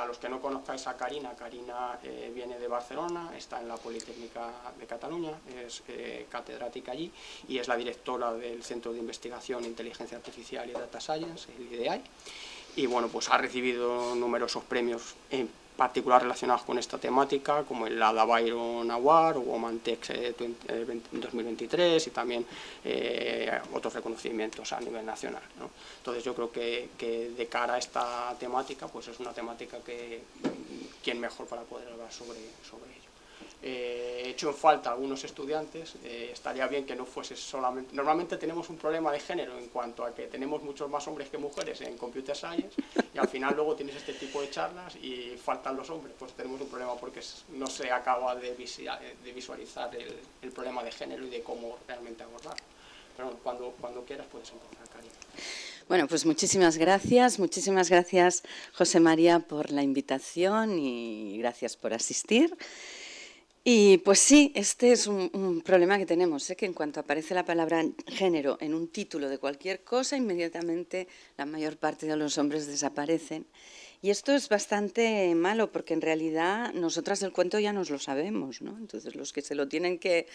Para los que no conozcáis a Carina, viene de Barcelona, está en la Politécnica de Cataluña, es catedrática allí y es la directora del Centro de Investigación Inteligencia Artificial y Data Science, el IDEAI, y bueno, pues ha recibido numerosos premios en particular relacionados con esta temática, como el Ada Byron Award o Womantex 2023 y también otros reconocimientos a nivel nacional, ¿no? Entonces yo creo que de cara a esta temática, pues es una temática que quién mejor para poder hablar sobre ello. He hecho en falta algunos estudiantes, estaría bien que no fuese solamente... Normalmente tenemos un problema de género en cuanto a que tenemos muchos más hombres que mujeres en Computer Science y al final luego tienes este tipo de charlas y faltan los hombres, pues tenemos un problema porque no se acaba de visualizar el problema de género y de cómo realmente abordarlo. Pero bueno, cuando quieras puedes empezar, Karina. Bueno, pues muchísimas gracias José María por la invitación y gracias por asistir. Y pues sí, este es un problema que tenemos, que en cuanto aparece la palabra género en un título de cualquier cosa, inmediatamente la mayor parte de los hombres desaparecen. Y esto es bastante malo porque en realidad nosotras el cuento ya nos lo sabemos, ¿no? Entonces los que se lo tienen que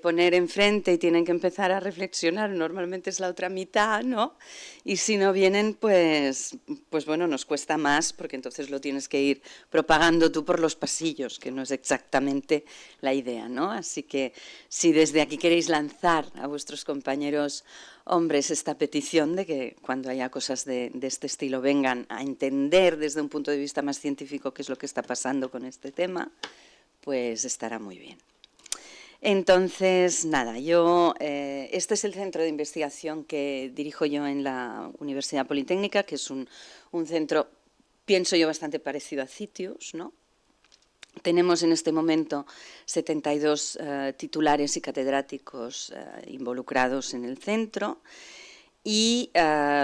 poner enfrente y tienen que empezar a reflexionar normalmente es la otra mitad, ¿no? Y si no vienen, pues bueno, nos cuesta más porque entonces lo tienes que ir propagando tú por los pasillos, que no es exactamente la idea, ¿no? Así que si desde aquí queréis lanzar a vuestros compañeros hombres esta petición de que cuando haya cosas de este estilo vengan a entender desde un punto de vista más científico qué es lo que está pasando con este tema, pues estará muy bien. Entonces, nada, este es el centro de investigación que dirijo yo en la Universidad Politécnica, que es un centro, pienso yo, bastante parecido a Citius, ¿no? Tenemos en este momento 72 titulares y catedráticos involucrados en el centro y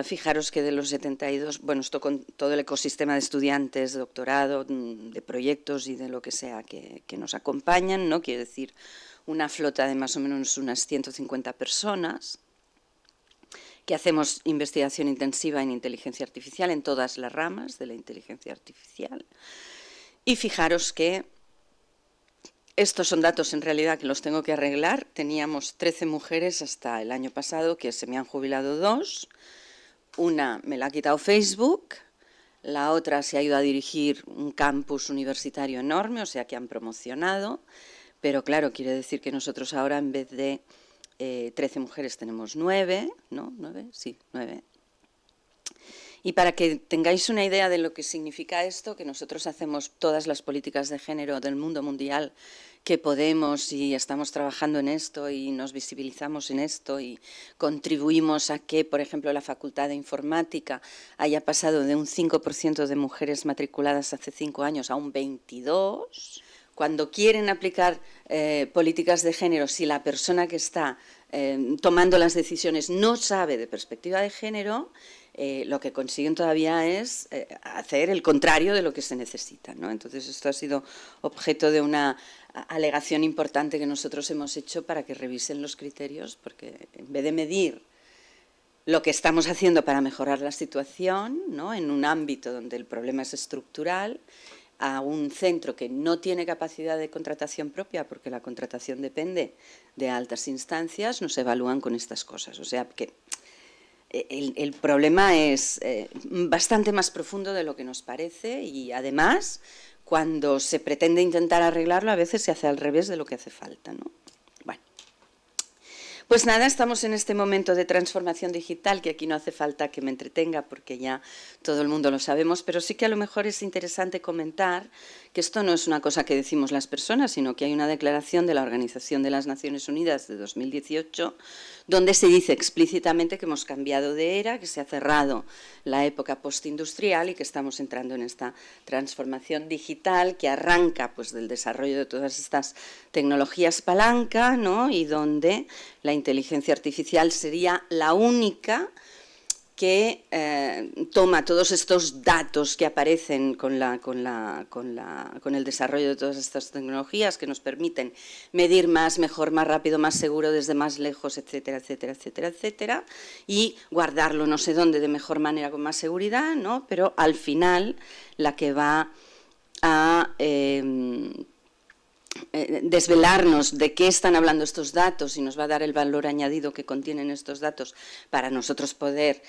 fijaros que de los 72, bueno, esto con todo el ecosistema de estudiantes, de doctorado, de proyectos y de lo que sea que nos acompañan, ¿no? Quiere decir una flota de más o menos unas 150 personas que hacemos investigación intensiva en inteligencia artificial en todas las ramas de la inteligencia artificial. Y fijaros que estos son datos en realidad que los tengo que arreglar. Teníamos 13 mujeres hasta el año pasado, que se me han jubilado 2. Una me la ha quitado Facebook, la otra se ha ido a dirigir un campus universitario enorme, o sea que han promocionado. Pero claro, quiere decir que nosotros ahora en vez de 13 mujeres tenemos 9, ¿no? 9, sí, 9. Y para que tengáis una idea de lo que significa esto, que nosotros hacemos todas las políticas de género del mundo mundial que podemos y estamos trabajando en esto y nos visibilizamos en esto y contribuimos a que, por ejemplo, la Facultad de Informática haya pasado de un 5% de mujeres matriculadas hace 5 años a un 22%. Cuando quieren aplicar políticas de género, si la persona que está tomando las decisiones no sabe de perspectiva de género, lo que consiguen todavía es hacer el contrario de lo que se necesita, ¿no? Entonces, esto ha sido objeto de una alegación importante que nosotros hemos hecho para que revisen los criterios, porque en vez de medir lo que estamos haciendo para mejorar la situación, ¿no? En un ámbito donde el problema es estructural, a un centro que no tiene capacidad de contratación propia, porque la contratación depende de altas instancias, nos evalúan con estas cosas. O sea que el problema es bastante más profundo de lo que nos parece y además cuando se pretende intentar arreglarlo a veces se hace al revés de lo que hace falta, ¿no? Bueno, pues nada, estamos en este momento de transformación digital que aquí no hace falta que me entretenga porque ya todo el mundo lo sabemos, pero sí que a lo mejor es interesante comentar que esto no es una cosa que decimos las personas, sino que hay una declaración de la Organización de las Naciones Unidas de 2018 donde se dice explícitamente que hemos cambiado de era, que se ha cerrado la época postindustrial y que estamos entrando en esta transformación digital que arranca pues, del desarrollo de todas estas tecnologías palanca, ¿no? Y donde la inteligencia artificial sería la única que toma todos estos datos que aparecen con el desarrollo de todas estas tecnologías que nos permiten medir más, mejor, más rápido, más seguro, desde más lejos, etcétera, etcétera, etcétera, etcétera, y guardarlo no sé dónde de mejor manera, con más seguridad, ¿no? Pero al final la que va a desvelarnos de qué están hablando estos datos y nos va a dar el valor añadido que contienen estos datos para nosotros poder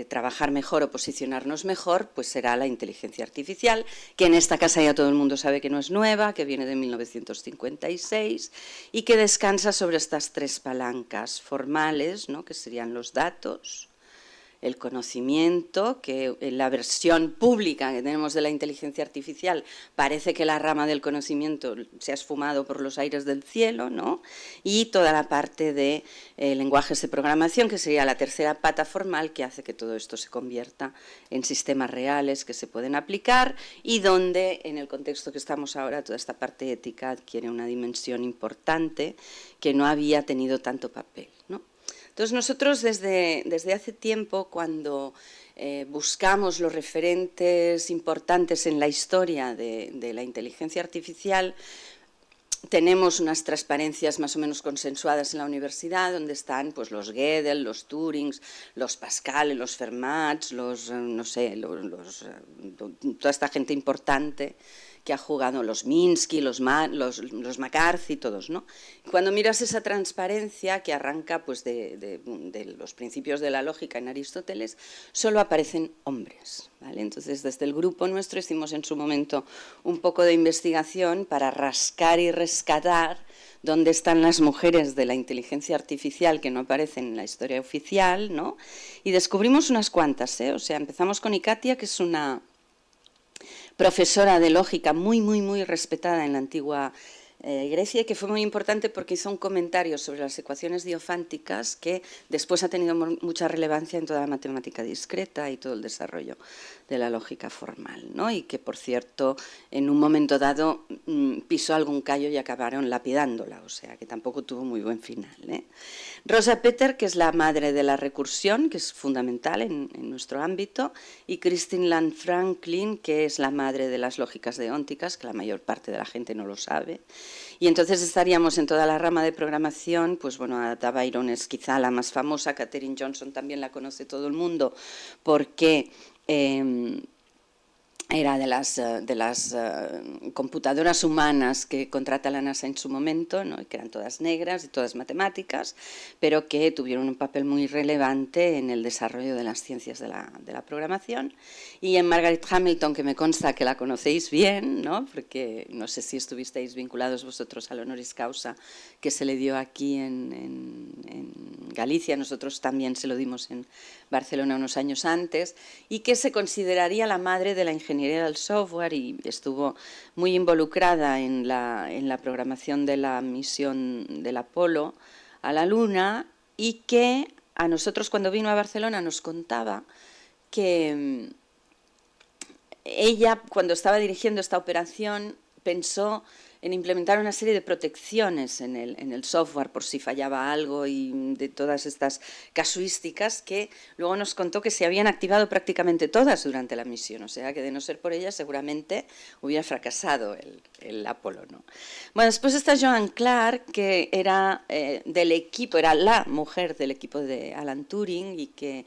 trabajar mejor o posicionarnos mejor, pues será la inteligencia artificial, que en esta casa ya todo el mundo sabe que no es nueva, que viene de 1956 y que descansa sobre estas tres palancas formales, ¿no? Que serían los datos, el conocimiento, que en la versión pública que tenemos de la inteligencia artificial parece que la rama del conocimiento se ha esfumado por los aires del cielo, ¿no? Y toda la parte de lenguajes de programación, que sería la tercera pata formal, que hace que todo esto se convierta en sistemas reales que se pueden aplicar y donde, en el contexto que estamos ahora, toda esta parte ética adquiere una dimensión importante que no había tenido tanto papel, ¿no? Entonces nosotros desde hace tiempo, cuando buscamos los referentes importantes en la historia de la inteligencia artificial, tenemos unas transparencias más o menos consensuadas en la universidad, donde están pues, los Gödel, los Turing, los Pascal, los Fermat, no sé, toda esta gente importante que ha jugado, los Minsky, los McCarthy, todos, ¿no? Cuando miras esa transparencia que arranca pues, de los principios de la lógica en Aristóteles, solo aparecen hombres, ¿vale? Entonces, desde el grupo nuestro hicimos en su momento un poco de investigación para rascar y rescatar dónde están las mujeres de la inteligencia artificial que no aparecen en la historia oficial, ¿no? Y descubrimos unas cuantas, ¿eh? O sea, empezamos con Hikatia, que es una profesora de lógica muy, muy, muy respetada en la antigua Grecia, y que fue muy importante porque hizo un comentario sobre las ecuaciones diofánticas que después ha tenido mucha relevancia en toda la matemática discreta y todo el desarrollo de la lógica formal, ¿no? Y que, por cierto, en un momento dado pisó algún callo y acabaron lapidándola, o sea que tampoco tuvo muy buen final, ¿eh? Rosa Peter, que es la madre de la recursión, que es fundamental en nuestro ámbito, y Christine Land Franklin, que es la madre de las lógicas deónticas, que la mayor parte de la gente no lo sabe. Y entonces estaríamos en toda la rama de programación, pues bueno, Ada Byron es quizá la más famosa, Katherine Johnson también la conoce todo el mundo, porque era de las computadoras humanas que contrata la NASA en su momento, ¿no? Que eran todas negras y todas matemáticas, pero que tuvieron un papel muy relevante en el desarrollo de las ciencias de la programación. Y en Margaret Hamilton, que me consta que la conocéis bien, ¿no? Porque no sé si estuvisteis vinculados vosotros al honoris causa que se le dio aquí en Galicia, nosotros también se lo dimos en Barcelona unos años antes, y que se consideraría la madre de la ingeniería del software y estuvo muy involucrada en la programación de la misión del Apolo a la Luna, y que a nosotros cuando vino a Barcelona nos contaba que ella, cuando estaba dirigiendo esta operación, pensó en implementar una serie de protecciones en el software por si fallaba algo y de todas estas casuísticas que luego nos contó que se habían activado prácticamente todas durante la misión, o sea que de no ser por ella seguramente hubiera fracasado el Apolo, ¿no? Bueno, después está Joan Clark, que era del equipo, era la mujer del equipo de Alan Turing y que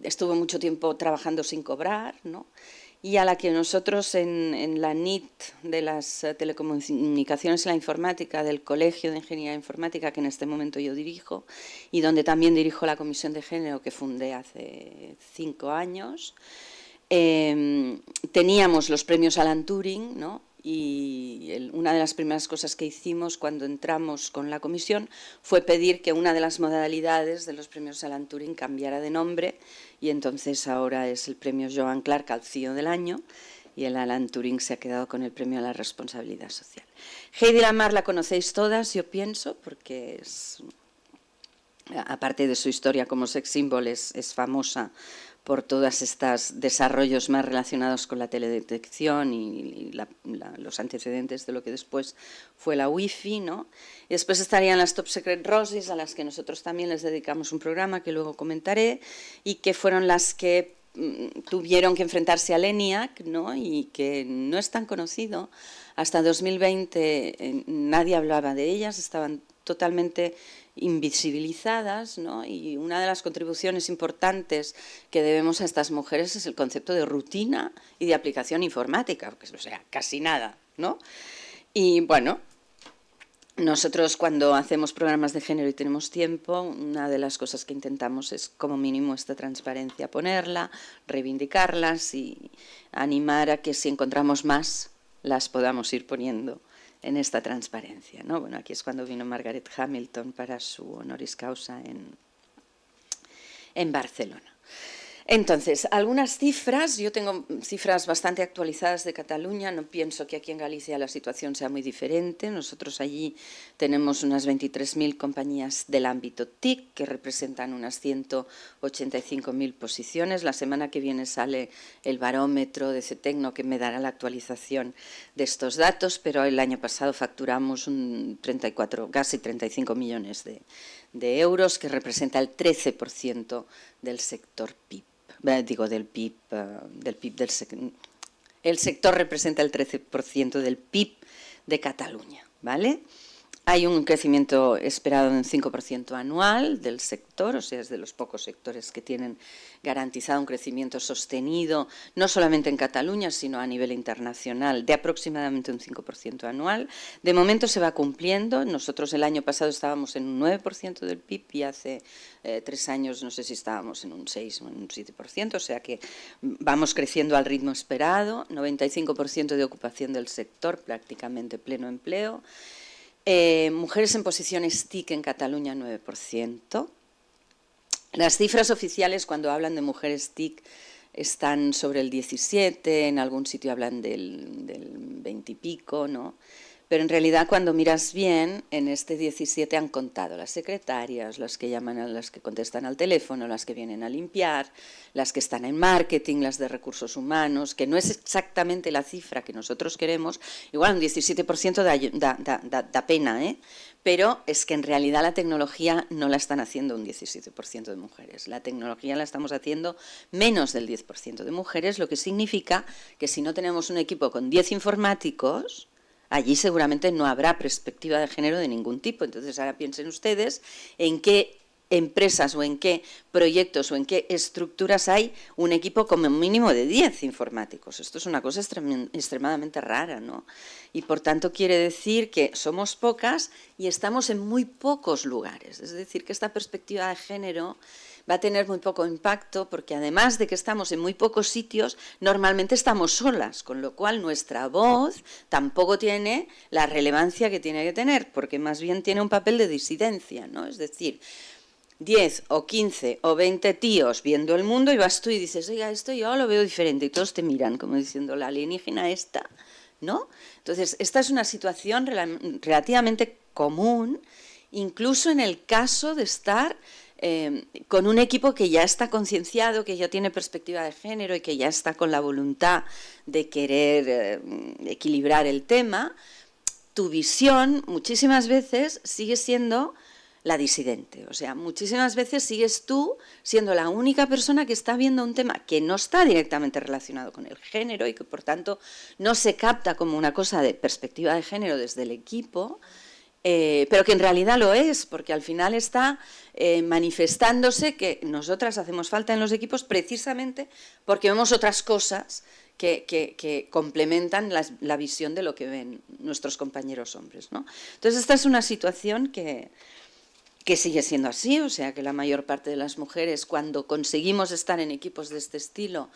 estuvo mucho tiempo trabajando sin cobrar, ¿no? Y a la que nosotros en la NIT de las telecomunicaciones y la informática del Colegio de Ingeniería Informática, que en este momento yo dirijo, y donde también dirijo la Comisión de Género que fundé hace 5 años, teníamos los premios Alan Turing, ¿no? Y una de las primeras cosas que hicimos cuando entramos con la comisión fue pedir que una de las modalidades de los premios Alan Turing cambiara de nombre, y entonces ahora es el premio Joan Clark al CEO del año, y el Alan Turing se ha quedado con el premio a la responsabilidad social. Heidi Lamar la conocéis todas, yo pienso, porque es, aparte de su historia como sex symbol, es famosa por todos estos desarrollos más relacionados con la teledetección y los antecedentes de lo que después fue la Wi-Fi, ¿no? Y después estarían las Top Secret Roses, a las que nosotros también les dedicamos un programa que luego comentaré, y que fueron las que tuvieron que enfrentarse al ENIAC, ¿no? Y que no es tan conocido. Hasta 2020 nadie hablaba de ellas, estaban totalmente invisibilizadas, ¿no? Y una de las contribuciones importantes que debemos a estas mujeres es el concepto de rutina y de aplicación informática, o sea, casi nada, ¿no? Y bueno, nosotros cuando hacemos programas de género y tenemos tiempo, una de las cosas que intentamos es como mínimo esta transparencia, ponerla, reivindicarlas y animar a que si encontramos más las podamos ir poniendo en esta transparencia, ¿no? Bueno, aquí es cuando vino Margaret Hamilton para su honoris causa en Barcelona. Entonces, algunas cifras, yo tengo cifras bastante actualizadas de Cataluña, no pienso que aquí en Galicia la situación sea muy diferente. Nosotros allí tenemos unas 23.000 compañías del ámbito TIC que representan unas 185.000 posiciones. La semana que viene sale el barómetro de CETECNO que me dará la actualización de estos datos, pero el año pasado facturamos un 34, casi 35 millones de euros, que representa el 13% del sector PIB. Digo, del PIB, el sector representa el 13% del PIB de Cataluña, ¿vale? Hay un crecimiento esperado de un 5% anual del sector, o sea, es de los pocos sectores que tienen garantizado un crecimiento sostenido, no solamente en Cataluña, sino a nivel internacional, de aproximadamente un 5% anual. De momento se va cumpliendo. Nosotros el año pasado estábamos en un 9% del PIB y hace 3 años no sé si estábamos en un 6 o en un 7%, o sea que vamos creciendo al ritmo esperado, 95% de ocupación del sector, prácticamente pleno empleo. Mujeres en posiciones TIC en Cataluña, 9%. Las cifras oficiales cuando hablan de mujeres TIC están sobre el 17, en algún sitio hablan del 20 y pico, ¿no? Pero en realidad cuando miras bien, en este 17 han contado las secretarias, las que llaman, las que contestan al teléfono, las que vienen a limpiar, las que están en marketing, las de recursos humanos, que no es exactamente la cifra que nosotros queremos. Igual un 17% da pena, ¿eh? Pero es que en realidad la tecnología no la están haciendo un 17% de mujeres. La tecnología la estamos haciendo menos del 10% de mujeres, lo que significa que si no tenemos un equipo con 10 informáticos, allí seguramente no habrá perspectiva de género de ningún tipo. Entonces ahora piensen ustedes en qué empresas o en qué proyectos o en qué estructuras hay un equipo como mínimo de 10 informáticos. Esto es una cosa extremadamente rara, ¿no? Y por tanto quiere decir que somos pocas y estamos en muy pocos lugares. Es decir, que esta perspectiva de género va a tener muy poco impacto porque además de que estamos en muy pocos sitios, normalmente estamos solas, con lo cual nuestra voz tampoco tiene la relevancia que tiene que tener, porque más bien tiene un papel de disidencia, ¿no? Es decir, 10 o 15 o 20 tíos viendo el mundo y vas tú y dices, oiga, esto yo lo veo diferente, y todos te miran como diciendo, la alienígena esta, ¿no? Entonces, esta es una situación relativamente común, incluso en el caso de estar con un equipo que ya está concienciado, que ya tiene perspectiva de género y que ya está con la voluntad de querer equilibrar el tema, tu visión muchísimas veces sigue siendo la disidente. O sea, muchísimas veces sigues tú siendo la única persona que está viendo un tema que no está directamente relacionado con el género y que por tanto no se capta como una cosa de perspectiva de género desde el equipo, pero que en realidad lo es, porque al final está manifestándose que nosotras hacemos falta en los equipos precisamente porque vemos otras cosas que complementan la visión de lo que ven nuestros compañeros hombres, ¿no? Entonces esta es una situación que sigue siendo así, o sea que la mayor parte de las mujeres cuando conseguimos estar en equipos de este estilo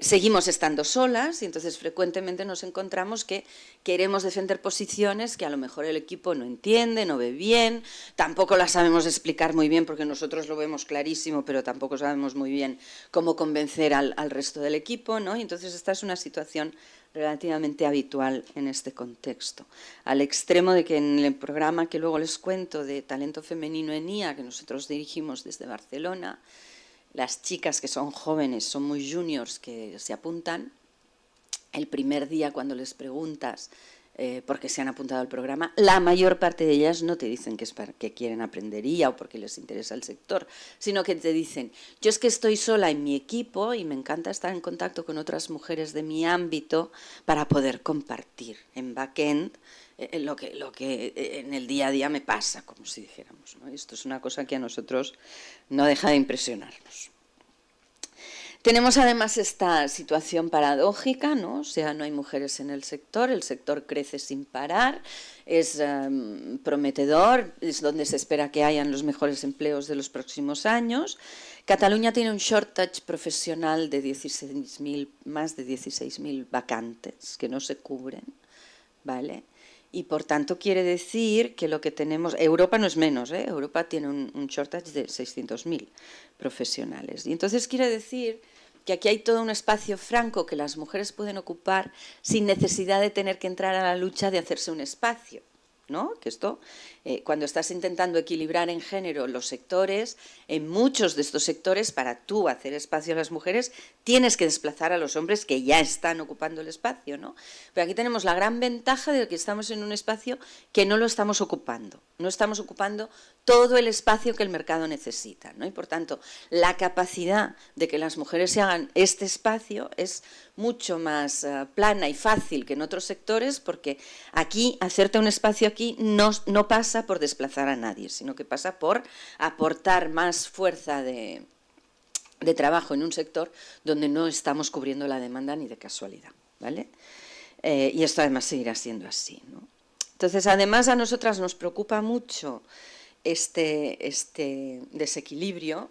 seguimos estando solas y entonces frecuentemente nos encontramos que queremos defender posiciones que a lo mejor el equipo no entiende, no ve bien, tampoco las sabemos explicar muy bien porque nosotros lo vemos clarísimo, pero tampoco sabemos muy bien cómo convencer al resto del equipo, ¿no? Y entonces esta es una situación relativamente habitual en este contexto, al extremo de que en el programa que luego les cuento de talento femenino en IA, que nosotros dirigimos desde Barcelona, las chicas que son jóvenes, son muy juniors, que se apuntan, el primer día cuando les preguntas por qué se han apuntado al programa, la mayor parte de ellas no te dicen que es porque quieren aprender IA o porque les interesa el sector, sino que te dicen, yo es que estoy sola en mi equipo y me encanta estar en contacto con otras mujeres de mi ámbito para poder compartir en backend lo que en el día a día me pasa, como si dijéramos, ¿no? Esto es una cosa que a nosotros no deja de impresionarnos. Tenemos además esta situación paradójica, ¿no? O sea, no hay mujeres en el sector crece sin parar, es prometedor, es donde se espera que hayan los mejores empleos de los próximos años. Cataluña tiene un shortage profesional de más de 16.000 vacantes que no se cubren, ¿vale? Y por tanto quiere decir que lo que tenemos, Europa no es menos, Europa tiene un shortage de 600.000 profesionales. Y entonces quiere decir que aquí hay todo un espacio franco que las mujeres pueden ocupar sin necesidad de tener que entrar a la lucha de hacerse un espacio, ¿no? Que esto, cuando estás intentando equilibrar en género los sectores, en muchos de estos sectores, para tú hacer espacio a las mujeres, tienes que desplazar a los hombres que ya están ocupando el espacio, ¿no? Pero aquí tenemos la gran ventaja de que estamos en un espacio que no lo estamos ocupando, no estamos ocupando todo el espacio que el mercado necesita, ¿no? Y por tanto, la capacidad de que las mujeres se hagan este espacio es mucho más plana y fácil que en otros sectores, porque aquí, hacerte un espacio aquí no pasa por desplazar a nadie, sino que pasa por aportar más fuerza de trabajo en un sector donde no estamos cubriendo la demanda ni de casualidad, ¿vale? Y esto además seguirá siendo así, ¿no? Entonces, además a nosotras nos preocupa mucho este desequilibrio,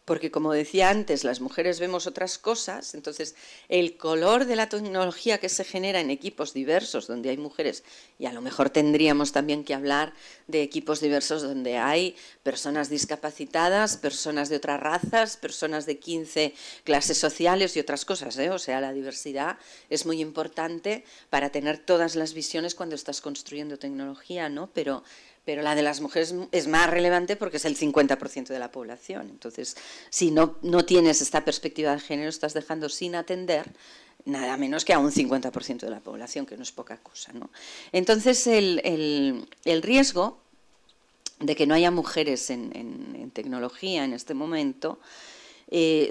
porque como decía antes, las mujeres vemos otras cosas, entonces el color de la tecnología que se genera en equipos diversos donde hay mujeres, y a lo mejor tendríamos también que hablar de equipos diversos donde hay personas discapacitadas, personas de otras razas, personas de 15 clases sociales y otras cosas, O sea, la diversidad es muy importante para tener todas las visiones cuando estás construyendo tecnología, ¿no? Pero la de las mujeres es más relevante porque es el 50% de la población. Entonces, si no tienes esta perspectiva de género, estás dejando sin atender nada menos que a un 50% de la población, que no es poca cosa, ¿no? Entonces, el riesgo de que no haya mujeres en tecnología en este momento,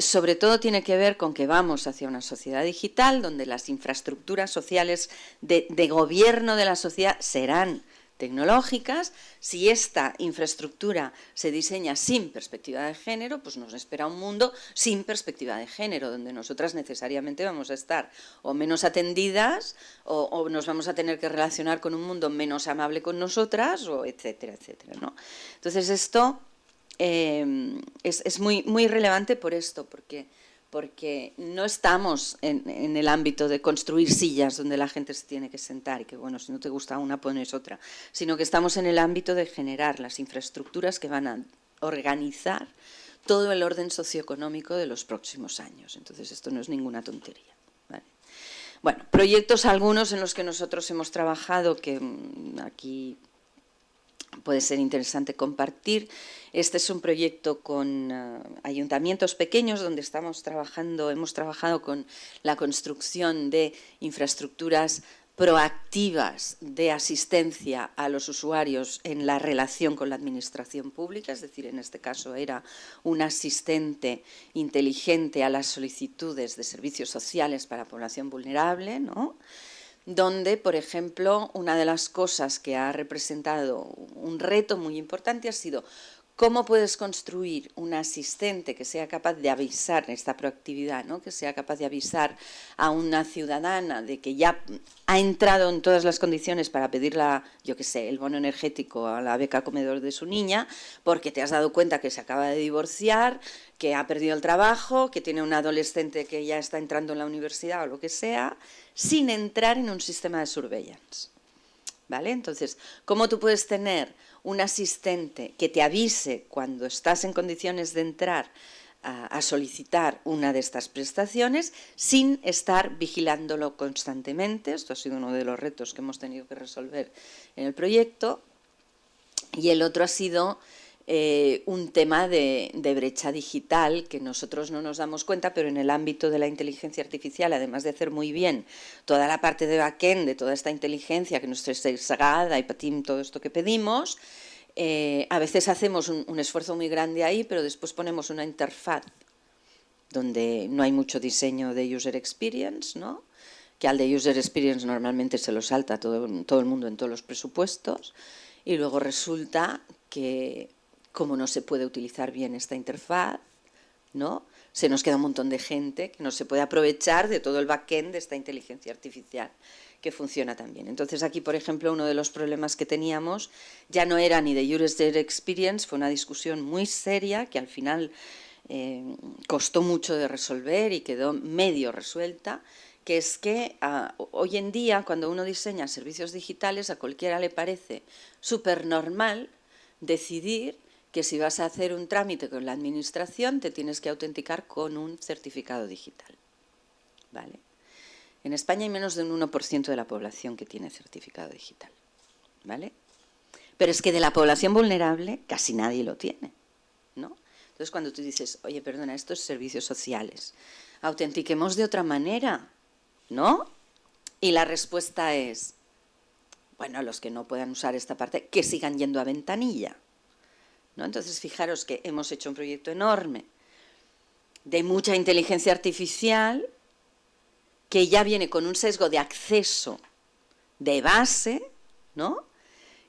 sobre todo tiene que ver con que vamos hacia una sociedad digital donde las infraestructuras sociales de gobierno de la sociedad serán tecnológicas. Si esta infraestructura se diseña sin perspectiva de género, pues nos espera un mundo sin perspectiva de género, donde nosotras necesariamente vamos a estar o menos atendidas o nos vamos a tener que relacionar con un mundo menos amable con nosotras, o etcétera, etcétera, ¿no? Entonces esto es muy, muy relevante por esto, porque no estamos en el ámbito de construir sillas donde la gente se tiene que sentar y que, bueno, si no te gusta una, pones otra, sino que estamos en el ámbito de generar las infraestructuras que van a organizar todo el orden socioeconómico de los próximos años. Entonces, esto no es ninguna tontería, ¿vale? Bueno, proyectos algunos en los que nosotros hemos trabajado, que aquí puede ser interesante compartir. Este es un proyecto con ayuntamientos pequeños donde hemos trabajado con la construcción de infraestructuras proactivas de asistencia a los usuarios en la relación con la administración pública, es decir, en este caso era un asistente inteligente a las solicitudes de servicios sociales para población vulnerable, ¿no? Donde, por ejemplo, una de las cosas que ha representado un reto muy importante ha sido cómo puedes construir un asistente que sea capaz de avisar, esta proactividad, ¿no? Que sea capaz de avisar a una ciudadana de que ya ha entrado en todas las condiciones para pedir el bono energético a la beca comedor de su niña, porque te has dado cuenta que se acaba de divorciar, que ha perdido el trabajo, que tiene un adolescente que ya está entrando en la universidad o lo que sea, sin entrar en un sistema de surveillance, ¿vale? Entonces, ¿cómo tú puedes tener un asistente que te avise cuando estás en condiciones de entrar a solicitar una de estas prestaciones sin estar vigilándolo constantemente? Esto ha sido uno de los retos que hemos tenido que resolver en el proyecto. Y el otro ha sido un tema de brecha digital que nosotros no nos damos cuenta, pero en el ámbito de la inteligencia artificial, además de hacer muy bien toda la parte de backend, de toda esta inteligencia que nos es sagrada y patim, todo esto que pedimos, a veces hacemos un esfuerzo muy grande ahí, pero después ponemos una interfaz donde no hay mucho diseño de user experience, ¿no? Que al de user experience normalmente se lo salta todo el mundo en todos los presupuestos, y luego resulta que, como no se puede utilizar bien esta interfaz, ¿no?, se nos queda un montón de gente que no se puede aprovechar de todo el backend de esta inteligencia artificial que funciona tan bien. Entonces aquí, por ejemplo, uno de los problemas que teníamos ya no era ni de user experience, fue una discusión muy seria que al final costó mucho de resolver y quedó medio resuelta, que es que hoy en día, cuando uno diseña servicios digitales, a cualquiera le parece súper normal decidir que si vas a hacer un trámite con la administración te tienes que autenticar con un certificado digital, ¿vale? En España hay menos de un 1% de la población que tiene certificado digital, ¿vale? Pero es que de la población vulnerable casi nadie lo tiene, ¿no? Entonces, cuando tú dices, oye, perdona, estos servicios sociales, autentiquemos de otra manera, ¿no? Y la respuesta es, bueno, los que no puedan usar esta parte, que sigan yendo a ventanilla, ¿no? Entonces, fijaros que hemos hecho un proyecto enorme de mucha inteligencia artificial que ya viene con un sesgo de acceso de base, ¿no?,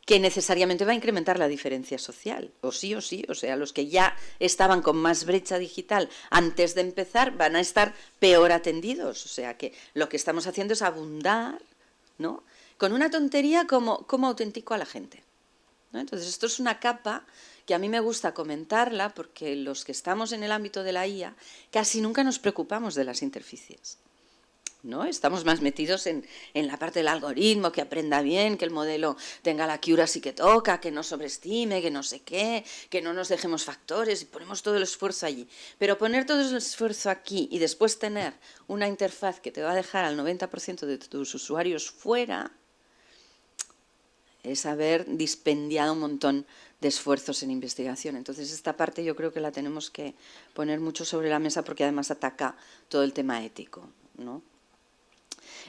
que necesariamente va a incrementar la diferencia social, o sí, o sea, los que ya estaban con más brecha digital antes de empezar van a estar peor atendidos, o sea que lo que estamos haciendo es abundar, ¿no?, con una tontería como ¿cómo autentico a la gente?, ¿no? Entonces esto es una capa que a mí me gusta comentarla porque los que estamos en el ámbito de la IA casi nunca nos preocupamos de las interfaces, ¿no? Estamos más metidos en la parte del algoritmo, que aprenda bien, que el modelo tenga la accuracy que toca, que no sobreestime, que no sé qué, que no nos dejemos factores, y ponemos todo el esfuerzo allí. Pero poner todo el esfuerzo aquí y después tener una interfaz que te va a dejar al 90% de tus usuarios fuera, es haber dispendiado un montón de esfuerzos en investigación. Entonces, esta parte yo creo que la tenemos que poner mucho sobre la mesa porque además ataca todo el tema ético, ¿no?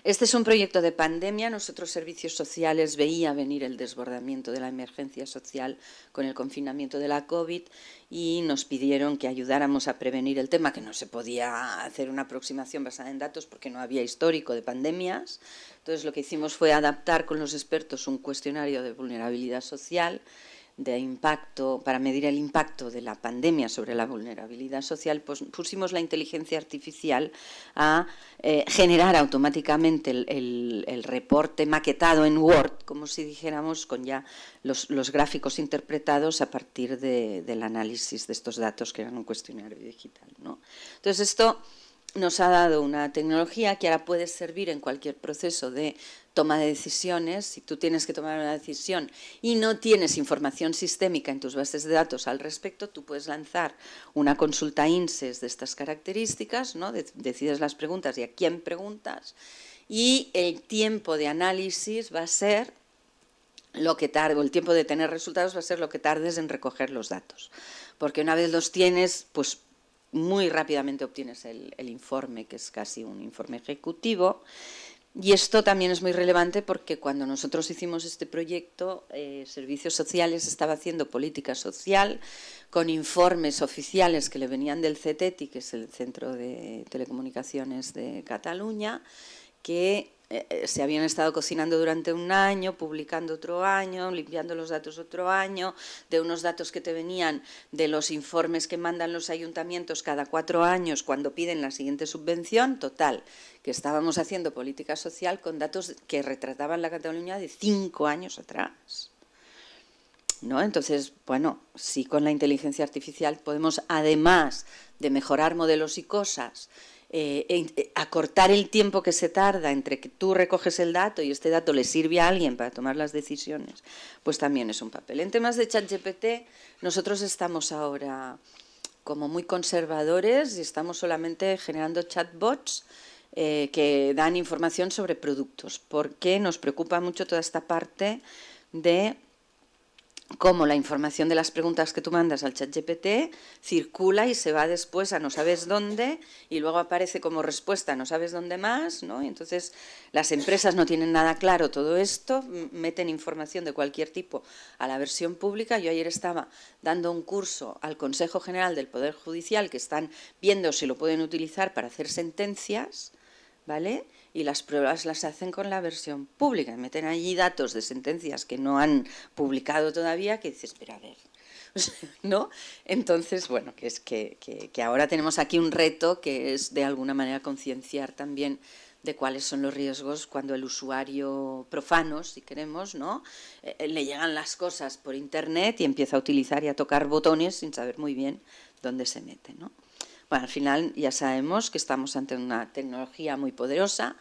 Este es un proyecto de pandemia. Nosotros, servicios sociales, veía venir el desbordamiento de la emergencia social con el confinamiento de la COVID y nos pidieron que ayudáramos a prevenir el tema, que no se podía hacer una aproximación basada en datos porque no había histórico de pandemias. Entonces, lo que hicimos fue adaptar con los expertos un cuestionario de vulnerabilidad social, de impacto, para medir el impacto de la pandemia sobre la vulnerabilidad social. Pues pusimos la inteligencia artificial a generar automáticamente el reporte maquetado en Word, como si dijéramos, con ya los gráficos interpretados a partir del análisis de estos datos que eran un cuestionario digital, ¿no? Entonces, esto nos ha dado una tecnología que ahora puede servir en cualquier proceso de toma de decisiones. Si tú tienes que tomar una decisión y no tienes información sistémica en tus bases de datos al respecto, tú puedes lanzar una consulta INSEE de estas características, ¿no? Decides las preguntas y a quién preguntas, y el tiempo de análisis va a ser lo que tarde, o el tiempo de tener resultados va a ser lo que tardes en recoger los datos. Porque una vez los tienes, pues muy rápidamente obtienes el informe, que es casi un informe ejecutivo. Y esto también es muy relevante porque cuando nosotros hicimos este proyecto, Servicios Sociales estaba haciendo política social con informes oficiales que le venían del CETETI, que es el Centro de Telecomunicaciones de Cataluña, que se habían estado cocinando durante un año, publicando otro año, limpiando los datos otro año, de unos datos que te venían de los informes que mandan los ayuntamientos cada 4 años cuando piden la siguiente subvención. Total, que estábamos haciendo política social con datos que retrataban la Cataluña de 5 años atrás, ¿no? Entonces, bueno, sí, con la inteligencia artificial podemos, además de mejorar modelos y cosas, acortar el tiempo que se tarda entre que tú recoges el dato y este dato le sirve a alguien para tomar las decisiones, pues también es un papel. En temas de ChatGPT, nosotros estamos ahora como muy conservadores y estamos solamente generando chatbots que dan información sobre productos, porque nos preocupa mucho toda esta parte de cómo la información de las preguntas que tú mandas al ChatGPT circula y se va después a no sabes dónde y luego aparece como respuesta a no sabes dónde más, ¿no? Y entonces las empresas no tienen nada claro todo esto, meten información de cualquier tipo a la versión pública. Yo ayer estaba dando un curso al Consejo General del Poder Judicial que están viendo si lo pueden utilizar para hacer sentencias, ¿vale? Y las pruebas las hacen con la versión pública, meten allí datos de sentencias que no han publicado todavía, que dices, espera, a ver, ¿no? Entonces, bueno, que es que ahora tenemos aquí un reto que es de alguna manera concienciar también de cuáles son los riesgos cuando el usuario profano, si queremos, ¿no? Le llegan las cosas por internet y empieza a utilizar y a tocar botones sin saber muy bien dónde se mete, ¿no? Bueno, al final ya sabemos que estamos ante una tecnología muy poderosa,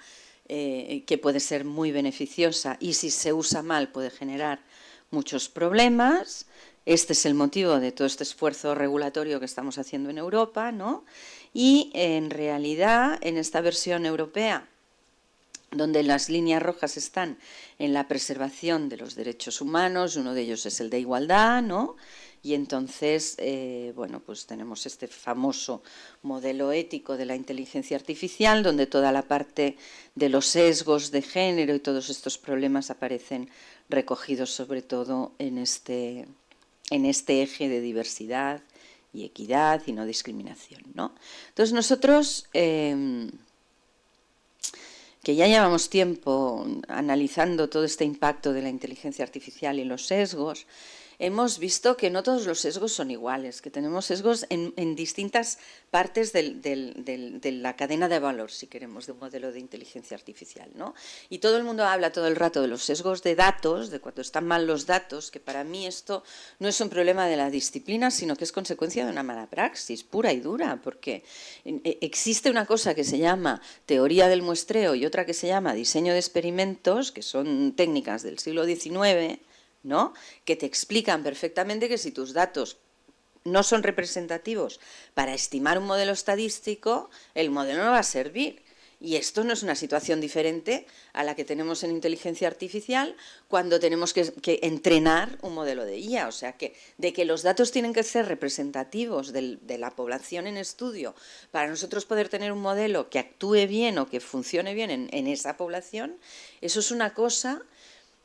que puede ser muy beneficiosa y si se usa mal puede generar muchos problemas. Este es el motivo de todo este esfuerzo regulatorio que estamos haciendo en Europa, ¿no? Y en realidad en esta versión europea, donde las líneas rojas están en la preservación de los derechos humanos, uno de ellos es el de igualdad, ¿no? Y entonces, bueno, pues tenemos este famoso modelo ético de la inteligencia artificial, donde toda la parte de los sesgos de género y todos estos problemas aparecen recogidos sobre todo en este eje de diversidad y equidad y no discriminación, ¿no? Entonces nosotros, que ya llevamos tiempo analizando todo este impacto de la inteligencia artificial y los sesgos, hemos visto que no todos los sesgos son iguales, que tenemos sesgos en distintas partes de la cadena de valor, si queremos, de un modelo de inteligencia artificial, ¿no? Y todo el mundo habla todo el rato de los sesgos de datos, de cuando están mal los datos, que para mí esto no es un problema de la disciplina, sino que es consecuencia de una mala praxis pura y dura, porque existe una cosa que se llama teoría del muestreo y otra que se llama diseño de experimentos, que son técnicas del siglo XIX, ¿no? Que te explican perfectamente que si tus datos no son representativos para estimar un modelo estadístico, el modelo no va a servir. Y esto no es una situación diferente a la que tenemos en inteligencia artificial cuando tenemos que entrenar un modelo de IA. O sea, que de que los datos tienen que ser representativos de la población en estudio para nosotros poder tener un modelo que actúe bien o que funcione bien en esa población, eso es una cosa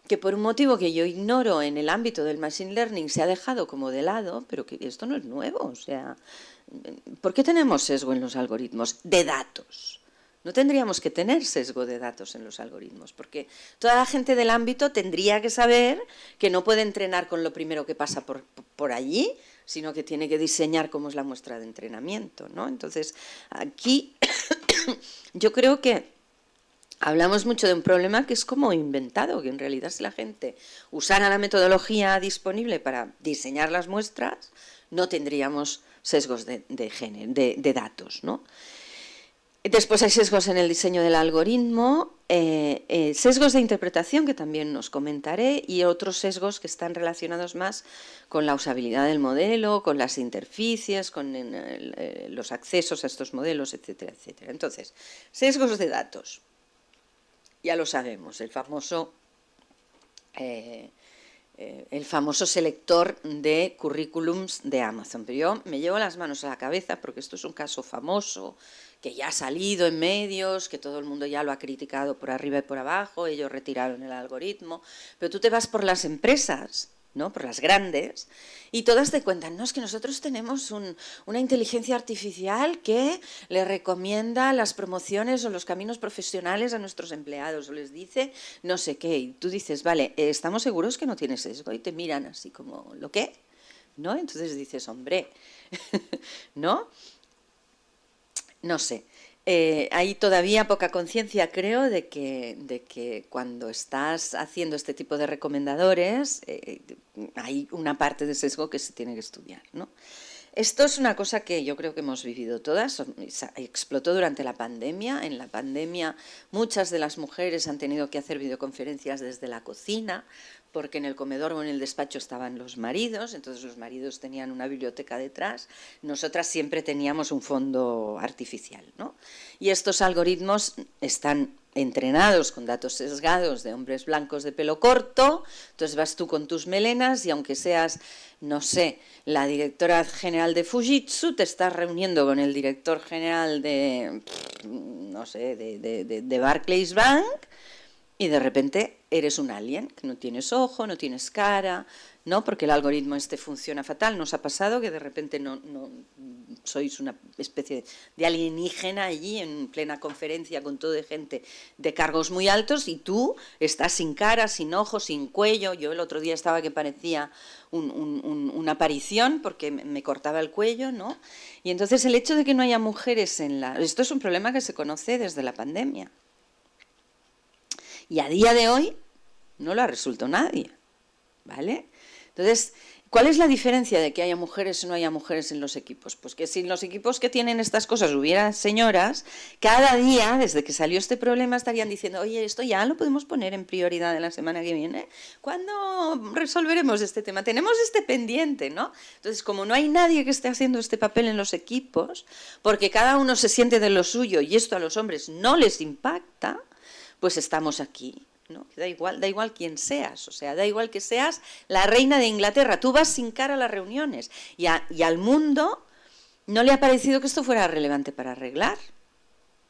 que por un motivo que yo ignoro en el ámbito del machine learning se ha dejado como de lado, pero que esto no es nuevo. O sea, ¿por qué tenemos sesgo en los algoritmos de datos? No tendríamos que tener sesgo de datos en los algoritmos, porque toda la gente del ámbito tendría que saber que no puede entrenar con lo primero que pasa por allí, sino que tiene que diseñar cómo es la muestra de entrenamiento, ¿no? Entonces, aquí yo creo que hablamos mucho de un problema que es como inventado, que en realidad si la gente usara la metodología disponible para diseñar las muestras, no tendríamos sesgos de datos, ¿no? Después hay sesgos en el diseño del algoritmo, sesgos de interpretación, que también nos comentaré, y otros sesgos que están relacionados más con la usabilidad del modelo, con las interfaces, con los accesos a estos modelos, etcétera, etcétera. Entonces, sesgos de datos. Ya lo sabemos, el famoso selector de currículums de Amazon. Pero yo me llevo las manos a la cabeza porque esto es un caso famoso, que ya ha salido en medios, que todo el mundo ya lo ha criticado por arriba y por abajo, ellos retiraron el algoritmo, pero tú te vas por las empresas, ¿no? Por las grandes, y todas te cuentan, no, es que nosotros tenemos una inteligencia artificial que le recomienda las promociones o los caminos profesionales a nuestros empleados, o les dice no sé qué, y tú dices, vale, ¿estamos seguros que no tienes sesgo? Y te miran así como, ¿lo qué? ¿No? Entonces dices, hombre, ¿no? No sé. Hay todavía poca conciencia, creo, de que cuando estás haciendo este tipo de recomendadores hay una parte de sesgo que se tiene que estudiar, ¿no? Esto es una cosa que yo creo que hemos vivido todas, explotó durante la pandemia. En la pandemia muchas de las mujeres han tenido que hacer videoconferencias desde la cocina, porque en el comedor o en el despacho estaban los maridos, entonces los maridos tenían una biblioteca detrás, nosotras siempre teníamos un fondo artificial, ¿no? Y estos algoritmos están entrenados con datos sesgados de hombres blancos de pelo corto, entonces vas tú con tus melenas y aunque seas, no sé, la directora general de Fujitsu, te estás reuniendo con el director general de, no sé, de Barclays Bank y de repente eres un alien, que no tienes ojo, no tienes cara, ¿no? Porque el algoritmo funciona fatal. Nos ha pasado que de repente no sois una especie de alienígena allí en plena conferencia con toda gente de cargos muy altos y tú estás sin cara, sin ojos, sin cuello. Yo el otro día estaba que parecía una aparición porque me cortaba el cuello, ¿no? Y entonces el hecho de que no haya mujeres en la... Esto es un problema que se conoce desde la pandemia. Y a día de hoy no lo ha resuelto nadie, ¿vale? Entonces, ¿cuál es la diferencia de que haya mujeres o no haya mujeres en los equipos? Pues que si en los equipos que tienen estas cosas hubiera señoras, cada día, desde que salió este problema, estarían diciendo, oye, esto ya lo podemos poner en prioridad de la semana que viene. ¿Cuándo resolveremos este tema? Tenemos este pendiente, ¿no? Entonces, como no hay nadie que esté haciendo este papel en los equipos, porque cada uno se siente de lo suyo y esto a los hombres no les impacta, pues estamos aquí, ¿no? Da igual quién seas, o sea, da igual que seas la reina de Inglaterra, tú vas sin cara a las reuniones y al mundo no le ha parecido que esto fuera relevante para arreglar.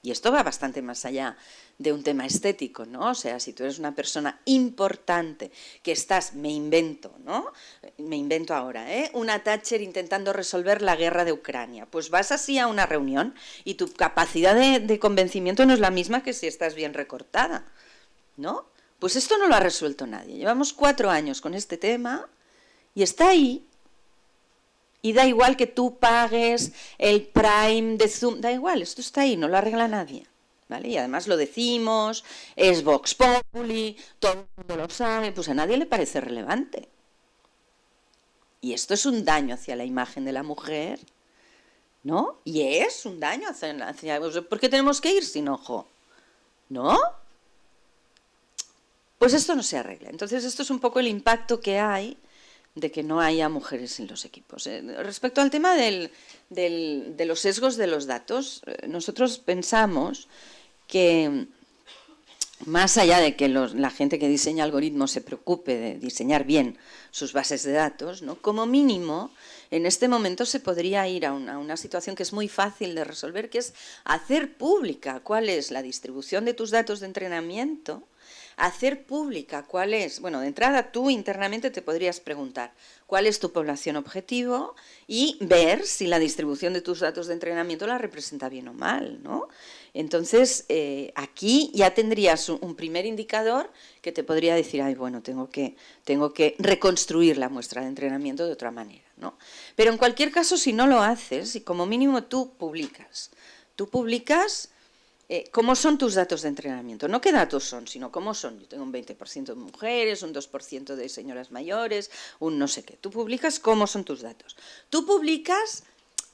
Y esto va bastante más allá de un tema estético, ¿no? O sea, si tú eres una persona importante que estás, me invento, ¿no? Me invento ahora, una Thatcher intentando resolver la guerra de Ucrania, pues vas así a una reunión y tu capacidad de convencimiento no es la misma que si estás bien recortada, ¿no? Pues esto no lo ha resuelto nadie. Llevamos 4 años con este tema y está ahí. Y da igual que tú pagues el Prime de Zoom, da igual, esto está ahí, no lo arregla nadie, ¿vale? Y además lo decimos, es Vox Populi, todo el mundo lo sabe, pues a nadie le parece relevante. Y esto es un daño hacia la imagen de la mujer, ¿no? Y es un daño hacia ¿por qué tenemos que ir sin ojo? ¿No? Pues esto no se arregla. Entonces esto es un poco el impacto que hay de que no haya mujeres en los equipos. Respecto al tema de los sesgos de los datos, nosotros pensamos que más allá de que la gente que diseña algoritmos se preocupe de diseñar bien sus bases de datos, ¿no? Como mínimo, en este momento se podría ir a una situación que es muy fácil de resolver, que es hacer pública cuál es la distribución de tus datos de entrenamiento, hacer pública cuál es, bueno, de entrada tú internamente te podrías preguntar cuál es tu población objetivo y ver si la distribución de tus datos de entrenamiento la representa bien o mal, ¿no? Entonces, aquí ya tendrías un primer indicador que te podría decir, ay, bueno, tengo que reconstruir la muestra de entrenamiento de otra manera, ¿no? Pero en cualquier caso, si no lo haces, y como mínimo tú publicas cómo son tus datos de entrenamiento, no qué datos son, sino cómo son. Yo tengo un 20% de mujeres, un 2% de señoras mayores, un no sé qué. Tú publicas cómo son tus datos. Tú publicas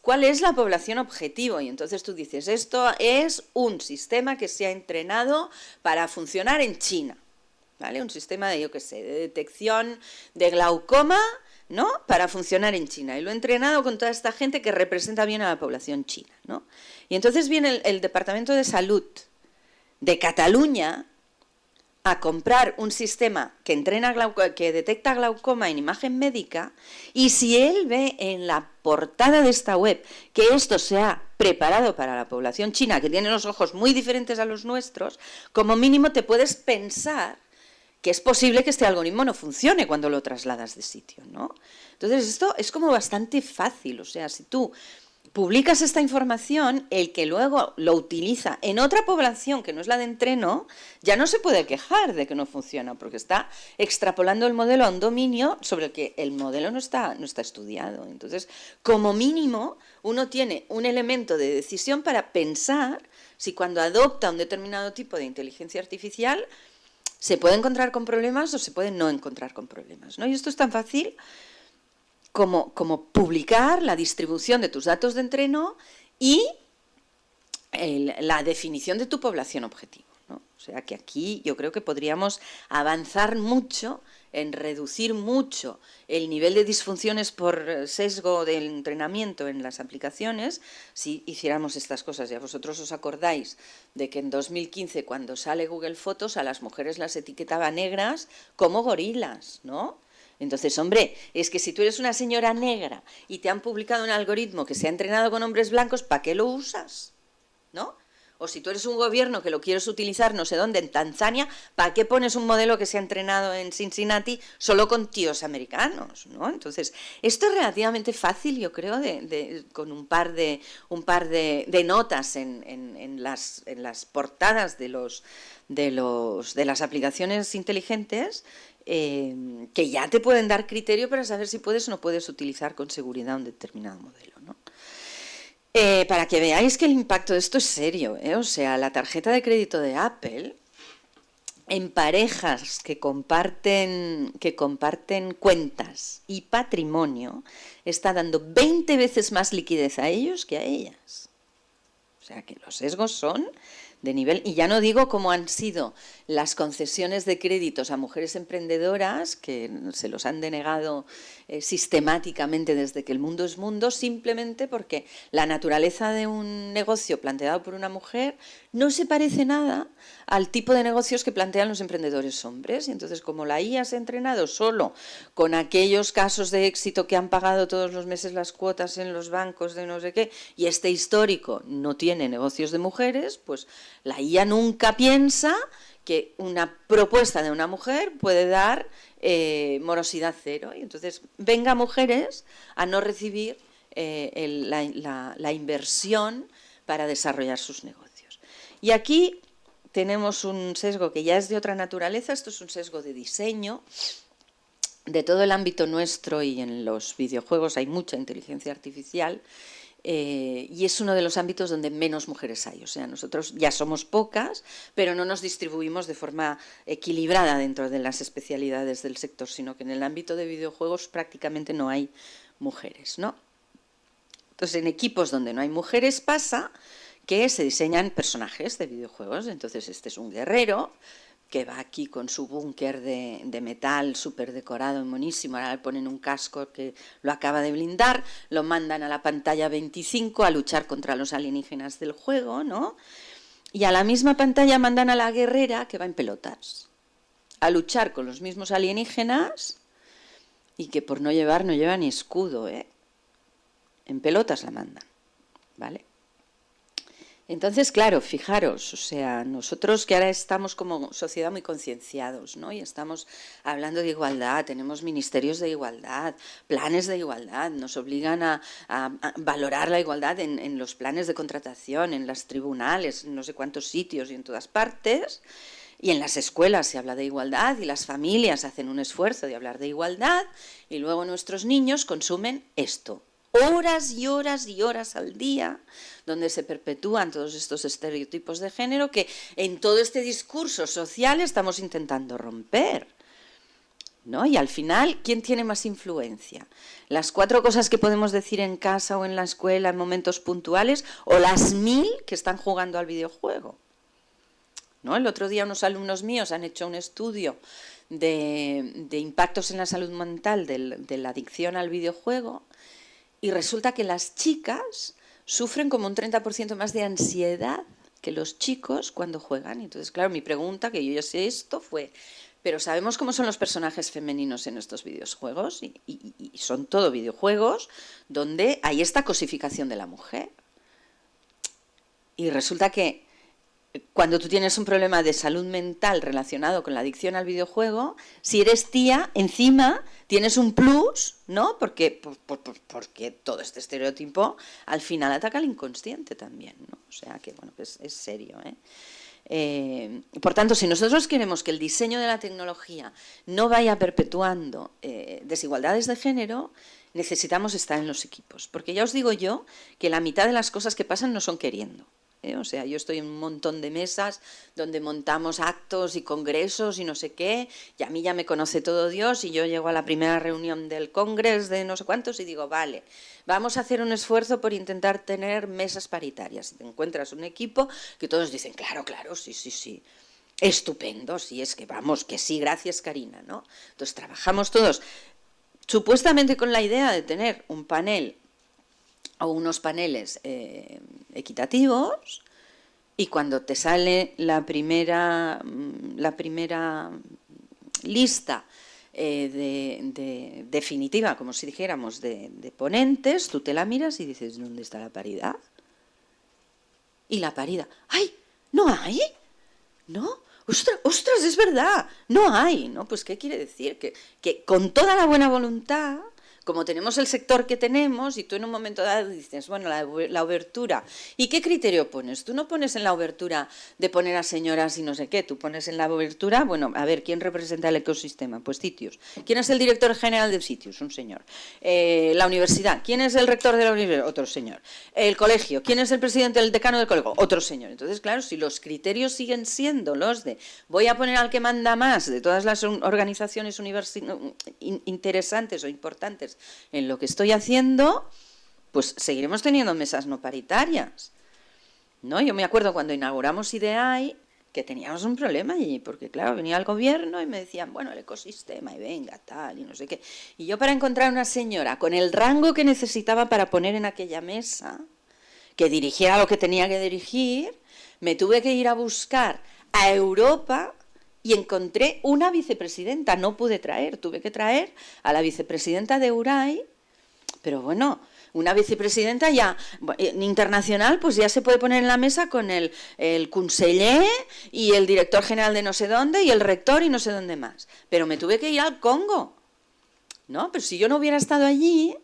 cuál es la población objetivo y entonces tú dices, esto es un sistema que se ha entrenado para funcionar en China, ¿vale? Un sistema de, yo qué sé, de detección de glaucoma, ¿no? Para funcionar en China. Y lo he entrenado con toda esta gente que representa bien a la población china, ¿no? Y entonces viene el Departamento de Salud de Cataluña a comprar un sistema que detecta glaucoma en imagen médica, y si él ve en la portada de esta web que esto se ha preparado para la población china, que tiene los ojos muy diferentes a los nuestros, como mínimo te puedes pensar que es posible que este algoritmo no funcione cuando lo trasladas de sitio, ¿no? Entonces esto es como bastante fácil, o sea, si tú publicas esta información, el que luego lo utiliza en otra población que no es la de entreno, ya no se puede quejar de que no funciona, porque está extrapolando el modelo a un dominio sobre el que el modelo no está estudiado. Entonces, como mínimo, uno tiene un elemento de decisión para pensar si cuando adopta un determinado tipo de inteligencia artificial se puede encontrar con problemas o se puede no encontrar con problemas, ¿no? Y esto es tan fácil como publicar la distribución de tus datos de entreno y la definición de tu población objetivo, ¿no? O sea que aquí yo creo que podríamos avanzar mucho en reducir mucho el nivel de disfunciones por sesgo del entrenamiento en las aplicaciones si hiciéramos estas cosas. Ya vosotros os acordáis de que en 2015, cuando sale Google Fotos, a las mujeres las etiquetaba negras como gorilas, ¿no? Entonces, hombre, es que si tú eres una señora negra y te han publicado un algoritmo que se ha entrenado con hombres blancos, ¿para qué lo usas? ¿No? O si tú eres un gobierno que lo quieres utilizar no sé dónde, en Tanzania, ¿para qué pones un modelo que se ha entrenado en Cincinnati solo con tíos americanos? ¿No? Entonces, esto es relativamente fácil, yo creo, con un par de notas en las portadas de las aplicaciones inteligentes, que ya te pueden dar criterio para saber si puedes o no puedes utilizar con seguridad un determinado modelo, ¿no? Para que veáis que el impacto de esto es serio, ¿eh? O sea, la tarjeta de crédito de Apple, en parejas que comparten cuentas y patrimonio, está dando 20 veces más liquidez a ellos que a ellas. O sea, que los sesgos son de nivel, y ya no digo cómo han sido las concesiones de créditos a mujeres emprendedoras, que se los han denegado sistemáticamente desde que el mundo es mundo, simplemente porque la naturaleza de un negocio planteado por una mujer no se parece nada al tipo de negocios que plantean los emprendedores hombres. Y entonces, como la IA se ha entrenado solo con aquellos casos de éxito que han pagado todos los meses las cuotas en los bancos de no sé qué, y este histórico no tiene negocios de mujeres, pues la IA nunca piensa que una propuesta de una mujer puede dar morosidad cero. Y entonces, venga mujeres a no recibir la inversión para desarrollar sus negocios. Y aquí tenemos un sesgo que ya es de otra naturaleza. Esto es un sesgo de diseño. De todo el ámbito nuestro, y en los videojuegos hay mucha inteligencia artificial, y es uno de los ámbitos donde menos mujeres hay. O sea, nosotros ya somos pocas, pero no nos distribuimos de forma equilibrada dentro de las especialidades del sector, sino que en el ámbito de videojuegos prácticamente no hay mujeres, ¿no? Entonces, en equipos donde no hay mujeres pasa que se diseñan personajes de videojuegos. Entonces, este es un guerrero que va aquí con su búnker de metal súper decorado y monísimo. Ahora le ponen un casco que lo acaba de blindar, lo mandan a la pantalla 25 a luchar contra los alienígenas del juego, ¿no? Y a la misma pantalla mandan a la guerrera, que va en pelotas, a luchar con los mismos alienígenas, y que por no lleva ni escudo, ¿eh? En pelotas la mandan, ¿vale? Entonces, claro, fijaros, o sea, nosotros que ahora estamos como sociedad muy concienciados, ¿no? Y estamos hablando de igualdad, tenemos ministerios de igualdad, planes de igualdad, nos obligan a valorar la igualdad en los planes de contratación, en los tribunales, en no sé cuántos sitios y en todas partes. Y en las escuelas se habla de igualdad y las familias hacen un esfuerzo de hablar de igualdad, y luego nuestros niños consumen esto. Horas y horas y horas al día, donde se perpetúan todos estos estereotipos de género que en todo este discurso social estamos intentando romper, ¿no? Y al final, ¿quién tiene más influencia? ¿Las 4 cosas que podemos decir en casa o en la escuela en momentos puntuales, o las 1000 que están jugando al videojuego? ¿No? El otro día unos alumnos míos han hecho un estudio de impactos en la salud mental de la adicción al videojuego, y resulta que las chicas sufren como un 30% más de ansiedad que los chicos cuando juegan. Entonces, claro, mi pregunta, que yo ya sé esto, fue, ¿pero sabemos cómo son los personajes femeninos en estos videojuegos? Y son todo videojuegos donde hay esta cosificación de la mujer. Y resulta que cuando tú tienes un problema de salud mental relacionado con la adicción al videojuego, si eres tía, encima tienes un plus, ¿no? Porque todo este estereotipo al final ataca al inconsciente también, ¿no? O sea que, bueno, pues es serio, ¿eh? Por tanto, si nosotros queremos que el diseño de la tecnología no vaya perpetuando desigualdades de género, necesitamos estar en los equipos. Porque ya os digo yo que la mitad de las cosas que pasan no son queriendo. O sea, yo estoy en un montón de mesas donde montamos actos y congresos y no sé qué, y a mí ya me conoce todo Dios, y yo llego a la primera reunión del congreso de no sé cuántos y digo, vale, vamos a hacer un esfuerzo por intentar tener mesas paritarias. Y te encuentras un equipo que todos dicen, claro, claro, sí, sí, sí. Estupendo, sí, es que vamos, que sí, gracias Karina, ¿no? Entonces trabajamos todos supuestamente con la idea de tener un panel o unos paneles equitativos, y cuando te sale la primera lista definitiva, como si dijéramos, de ponentes, tú te la miras y dices, ¿dónde está la paridad? Y la paridad, ¡ay! ¿No hay? ¿No? ¡Ostras, es verdad! No hay, ¿no? Pues ¿qué quiere decir? Que con toda la buena voluntad, como tenemos el sector que tenemos, y tú en un momento dado dices, bueno, la obertura, ¿y qué criterio pones? Tú no pones en la obertura de poner a señoras y no sé qué, tú pones en la obertura, bueno, a ver, ¿quién representa el ecosistema? Pues Sitius. ¿Quién es el director general de Sitius? Un señor. La universidad, ¿quién es el rector de la universidad? Otro señor. El colegio, ¿quién es el presidente, el decano del colegio? Otro señor. Entonces, claro, si los criterios siguen siendo los de voy a poner al que manda más de todas las organizaciones interesantes o importantes en lo que estoy haciendo, pues seguiremos teniendo mesas no paritarias, ¿no? Yo me acuerdo cuando inauguramos IDEAI que teníamos un problema allí, porque claro, venía el gobierno y me decían, bueno, el ecosistema, y venga, tal, y no sé qué. Y yo, para encontrar una señora con el rango que necesitaba para poner en aquella mesa, que dirigiera lo que tenía que dirigir, me tuve que ir a buscar a Europa y encontré una vicepresidenta. No pude traer, tuve que traer a la vicepresidenta de EURAI, pero bueno, una vicepresidenta ya internacional, pues ya se puede poner en la mesa con el conseller y el director general de no sé dónde y el rector y no sé dónde más. Pero me tuve que ir al Congo, ¿no? Pero si yo no hubiera estado allí,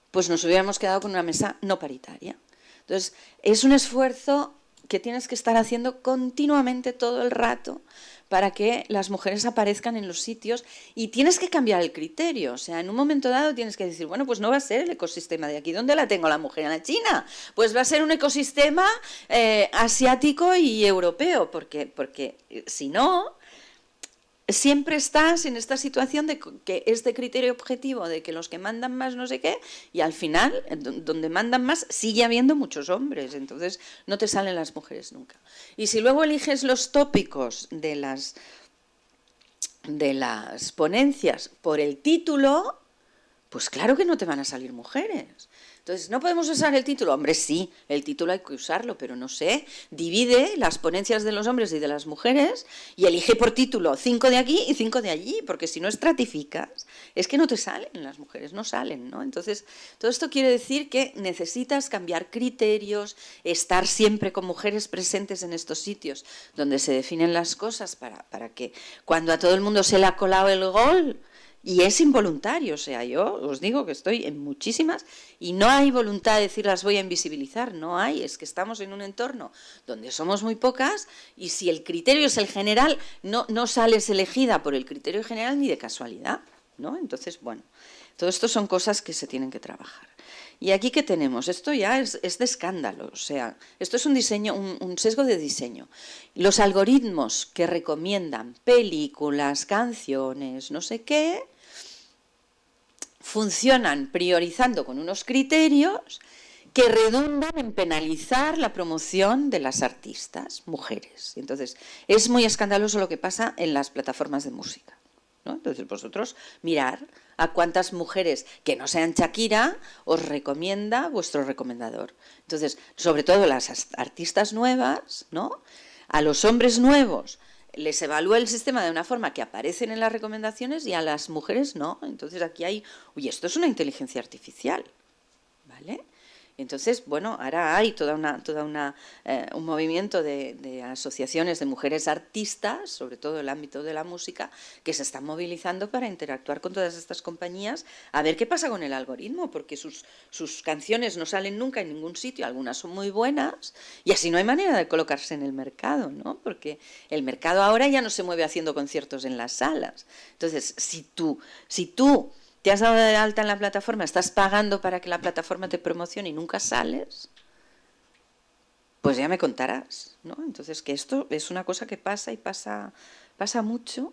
pues nos hubiéramos quedado con una mesa no paritaria. Entonces, es un esfuerzo que tienes que estar haciendo continuamente todo el rato para que las mujeres aparezcan en los sitios, y tienes que cambiar el criterio. O sea, en un momento dado tienes que decir, bueno, pues no va a ser el ecosistema de aquí. ¿Dónde la tengo la mujer? En la China. Pues va a ser un ecosistema asiático y europeo, porque si no, siempre estás en esta situación de que este criterio objetivo de que los que mandan más no sé qué, y al final, donde mandan más, sigue habiendo muchos hombres, entonces no te salen las mujeres nunca. Y si luego eliges los tópicos de las ponencias por el título, pues claro que no te van a salir mujeres. Entonces, ¿no podemos usar el título? Hombre, sí, el título hay que usarlo, pero no sé, divide las ponencias de los hombres y de las mujeres y elige por título 5 de aquí y 5 de allí, porque si no estratificas, es que no te salen las mujeres, no salen, ¿no? Entonces, todo esto quiere decir que necesitas cambiar criterios, estar siempre con mujeres presentes en estos sitios donde se definen las cosas para que cuando a todo el mundo se le ha colado el gol, y es involuntario, o sea, yo os digo que estoy en muchísimas y no hay voluntad de decir las voy a invisibilizar, no hay, es que estamos en un entorno donde somos muy pocas, y si el criterio es el general, no sales elegida por el criterio general ni de casualidad, ¿no? Entonces, bueno, todo esto son cosas que se tienen que trabajar. Y aquí, ¿qué tenemos? Esto ya es de escándalo, o sea, esto es un diseño, un sesgo de diseño. Los algoritmos que recomiendan películas, canciones, no sé qué, funcionan priorizando con unos criterios que redundan en penalizar la promoción de las artistas mujeres. Entonces, es muy escandaloso lo que pasa en las plataformas de música, ¿no? Entonces, vosotros mirar a cuántas mujeres que no sean Shakira os recomienda vuestro recomendador. Entonces, sobre todo las artistas nuevas, ¿no? A los hombres nuevos les evalúa el sistema de una forma que aparecen en las recomendaciones y a las mujeres no. Entonces aquí hay, uy, esto es una inteligencia artificial, ¿vale? Entonces, bueno, ahora hay un movimiento de asociaciones de mujeres artistas, sobre todo en el ámbito de la música, que se están movilizando para interactuar con todas estas compañías, a ver qué pasa con el algoritmo, porque sus canciones no salen nunca en ningún sitio, algunas son muy buenas, y así no hay manera de colocarse en el mercado, ¿no? Porque el mercado ahora ya no se mueve haciendo conciertos en las salas. Entonces, si tú te has dado de alta en la plataforma, estás pagando para que la plataforma te promocione y nunca sales, pues ya me contarás, ¿no? Entonces, que esto es una cosa que pasa y pasa mucho.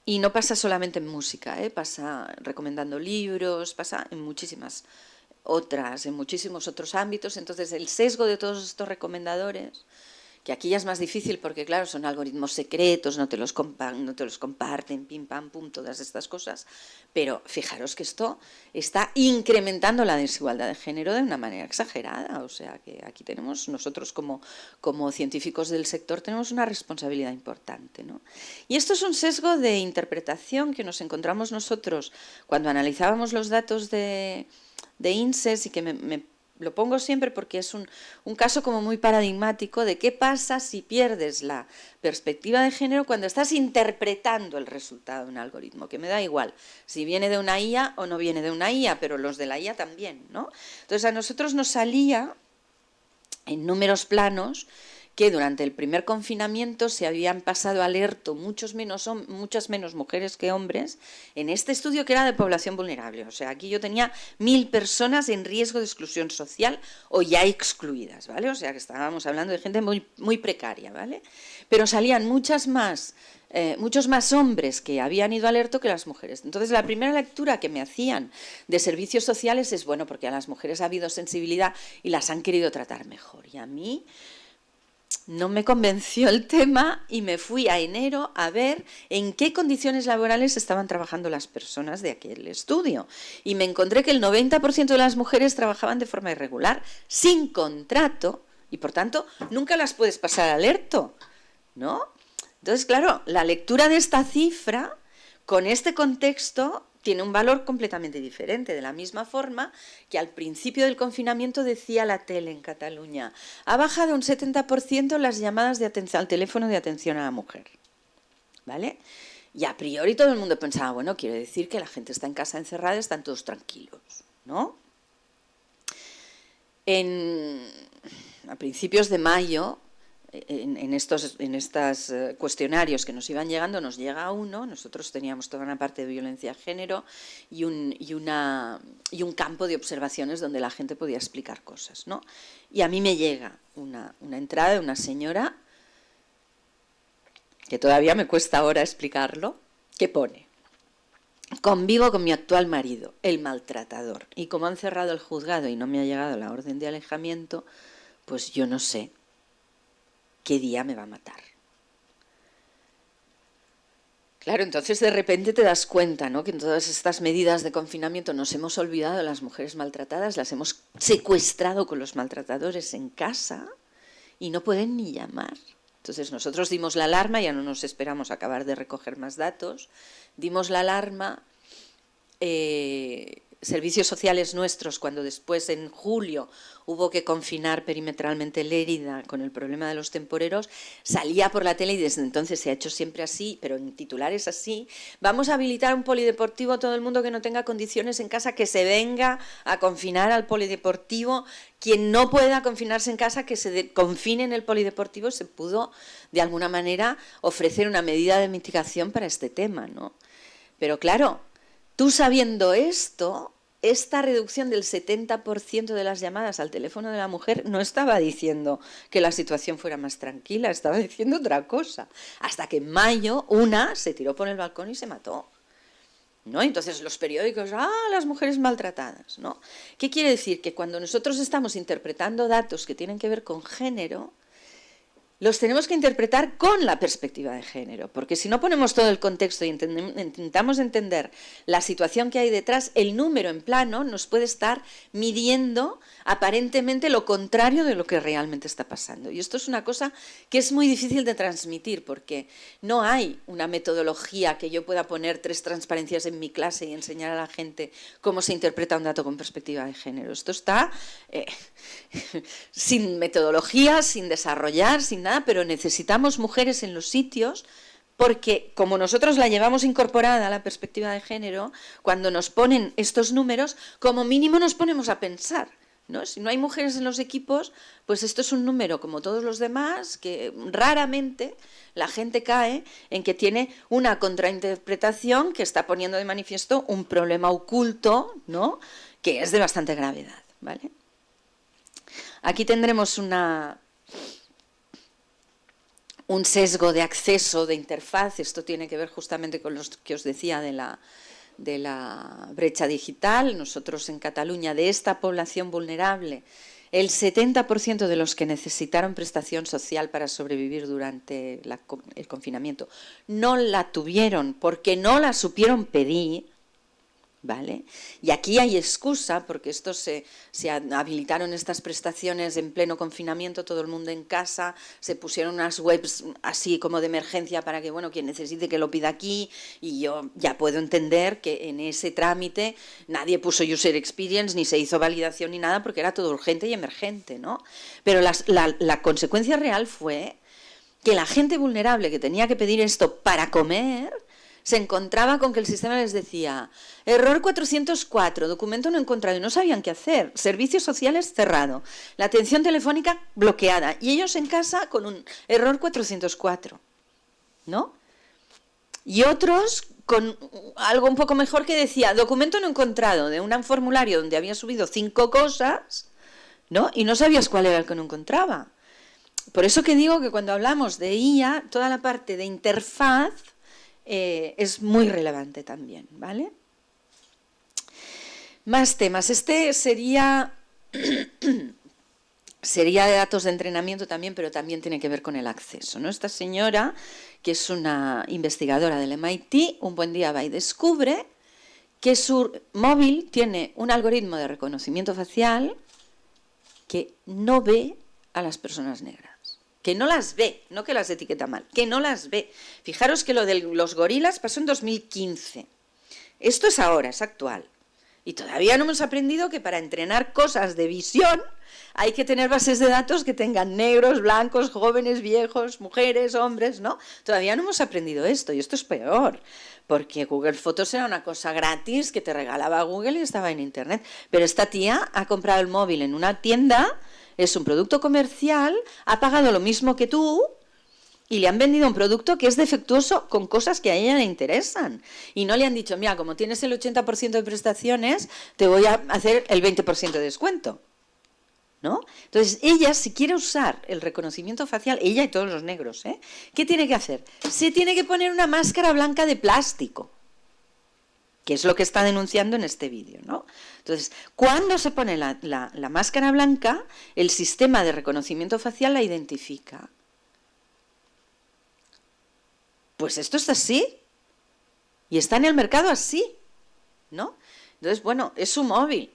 Y no pasa solamente en música, pasa recomendando libros, pasa en muchísimas otras, en muchísimos otros ámbitos. Entonces, el sesgo de todos estos recomendadores, que aquí ya es más difícil porque, claro, son algoritmos secretos, no te los comparten, pim, pam, pum, todas estas cosas, pero fijaros que esto está incrementando la desigualdad de género de una manera exagerada, o sea que aquí tenemos, nosotros como científicos del sector tenemos una responsabilidad importante, ¿no? Y esto es un sesgo de interpretación que nos encontramos nosotros cuando analizábamos los datos de INSES y que me lo pongo siempre porque es un caso como muy paradigmático de qué pasa si pierdes la perspectiva de género cuando estás interpretando el resultado de un algoritmo, que me da igual si viene de una IA o no viene de una IA, pero los de la IA también, ¿no? Entonces a nosotros nos salía en números planos que durante el primer confinamiento se habían pasado al ERTO muchas menos mujeres que hombres en este estudio que era de población vulnerable. O sea, aquí yo tenía 1000 personas en riesgo de exclusión social o ya excluidas, ¿vale? O sea, que estábamos hablando de gente muy, muy precaria, ¿vale? Pero salían muchos más hombres que habían ido al ERTO que las mujeres. Entonces, la primera lectura que me hacían de servicios sociales es, bueno, porque a las mujeres ha habido sensibilidad y las han querido tratar mejor. Y a mí no me convenció el tema y me fui a enero a ver en qué condiciones laborales estaban trabajando las personas de aquel estudio. Y me encontré que el 90% de las mujeres trabajaban de forma irregular, sin contrato, y por tanto nunca las puedes pasar al ERTO, ¿no? Entonces, claro, la lectura de esta cifra con este contexto tiene un valor completamente diferente, de la misma forma que al principio del confinamiento decía la tele en Cataluña, ha bajado un 70% las llamadas de atención, al teléfono de atención a la mujer, ¿vale? Y a priori todo el mundo pensaba, bueno, quiere decir que la gente está en casa encerrada y están todos tranquilos, ¿no? A principios de mayo, en estos cuestionarios que nos iban llegando, nos llega uno, nosotros teníamos toda una parte de violencia de género y un campo de observaciones donde la gente podía explicar cosas, ¿no? Y a mí me llega una entrada de una señora, que todavía me cuesta ahora explicarlo, que pone: convivo con mi actual marido, el maltratador, y como han cerrado el juzgado y no me ha llegado la orden de alejamiento, pues yo no sé qué día me va a matar. Claro, entonces de repente te das cuenta, ¿no?, que en todas estas medidas de confinamiento nos hemos olvidado de las mujeres maltratadas, las hemos secuestrado con los maltratadores en casa y no pueden ni llamar. Entonces nosotros dimos la alarma, ya no nos esperamos a acabar de recoger más datos, dimos la alarma, servicios sociales nuestros, cuando después en julio hubo que confinar perimetralmente Lérida con el problema de los temporeros, salía por la tele, y desde entonces se ha hecho siempre así, pero en titulares así: vamos a habilitar un polideportivo a todo el mundo que no tenga condiciones en casa, que se venga a confinar al polideportivo, quien no pueda confinarse en casa, que se confine en el polideportivo. Se pudo de alguna manera ofrecer una medida de mitigación para este tema, ¿no? Pero claro, tú sabiendo esto, esta reducción del 70% de las llamadas al teléfono de la mujer no estaba diciendo que la situación fuera más tranquila, estaba diciendo otra cosa. Hasta que en mayo una se tiró por el balcón y se mató, ¿no? Entonces los periódicos, las mujeres maltratadas, ¿no? ¿Qué quiere decir? Que cuando nosotros estamos interpretando datos que tienen que ver con género, los tenemos que interpretar con la perspectiva de género, porque si no ponemos todo el contexto y intentamos entender la situación que hay detrás, el número en plano nos puede estar midiendo aparentemente lo contrario de lo que realmente está pasando. Y esto es una cosa que es muy difícil de transmitir, porque no hay una metodología que yo pueda poner 3 transparencias en mi clase y enseñar a la gente cómo se interpreta un dato con perspectiva de género. Esto está sin metodología, sin desarrollar, sin nada, pero necesitamos mujeres en los sitios, porque como nosotros la llevamos incorporada a la perspectiva de género, cuando nos ponen estos números, como mínimo nos ponemos a pensar, ¿no? Si no hay mujeres en los equipos, pues esto es un número como todos los demás, que raramente la gente cae en que tiene una contrainterpretación que está poniendo de manifiesto un problema oculto, ¿no?, que es de bastante gravedad, ¿vale? Aquí tendremos un sesgo de acceso, de interfaz. Esto tiene que ver justamente con lo que os decía de la brecha digital. Nosotros en Cataluña, de esta población vulnerable, el 70% de los que necesitaron prestación social para sobrevivir durante el confinamiento no la tuvieron porque no la supieron pedir, ¿vale? Y aquí hay excusa, porque se habilitaron estas prestaciones en pleno confinamiento, todo el mundo en casa, se pusieron unas webs así como de emergencia para que, bueno, quien necesite que lo pida aquí, y yo ya puedo entender que en ese trámite nadie puso user experience, ni se hizo validación ni nada, porque era todo urgente y emergente, ¿no? Pero la consecuencia real fue que la gente vulnerable que tenía que pedir esto para comer se encontraba con que el sistema les decía: error 404, documento no encontrado, y no sabían qué hacer, servicios sociales cerrado, la atención telefónica bloqueada, y ellos en casa con un error 404, ¿no? Y otros con algo un poco mejor que decía: documento no encontrado, de un formulario donde había subido 5 cosas, ¿no? Y no sabías cuál era el que no encontraba. Por eso que digo que cuando hablamos de IA, toda la parte de interfaz es muy relevante también, ¿vale? Más temas. Este sería de datos de entrenamiento también, pero también tiene que ver con el acceso, ¿no? Esta señora, que es una investigadora del MIT, un buen día va y descubre que su móvil tiene un algoritmo de reconocimiento facial que no ve a las personas negras. Que no las ve, no que las etiqueta mal, que no las ve. Fijaros que lo de los gorilas pasó en 2015. Esto es ahora, es actual. Y todavía no hemos aprendido que para entrenar cosas de visión hay que tener bases de datos que tengan negros, blancos, jóvenes, viejos, mujeres, hombres, ¿no? Todavía no hemos aprendido esto, y esto es peor, porque Google Fotos era una cosa gratis que te regalaba Google y estaba en Internet. Pero esta tía ha comprado el móvil en una tienda, es un producto comercial, ha pagado lo mismo que tú y le han vendido un producto que es defectuoso con cosas que a ella le interesan. Y no le han dicho: mira, como tienes el 80% de prestaciones, te voy a hacer el 20% de descuento, ¿no? Entonces, ella, si quiere usar el reconocimiento facial, ella y todos los negros, ¿qué tiene que hacer? Se tiene que poner una máscara blanca de plástico, que es lo que está denunciando en este vídeo, ¿no? Entonces, cuando se pone la máscara blanca, el sistema de reconocimiento facial la identifica. Pues esto es así, y está en el mercado así, ¿no? Entonces, bueno, es su móvil,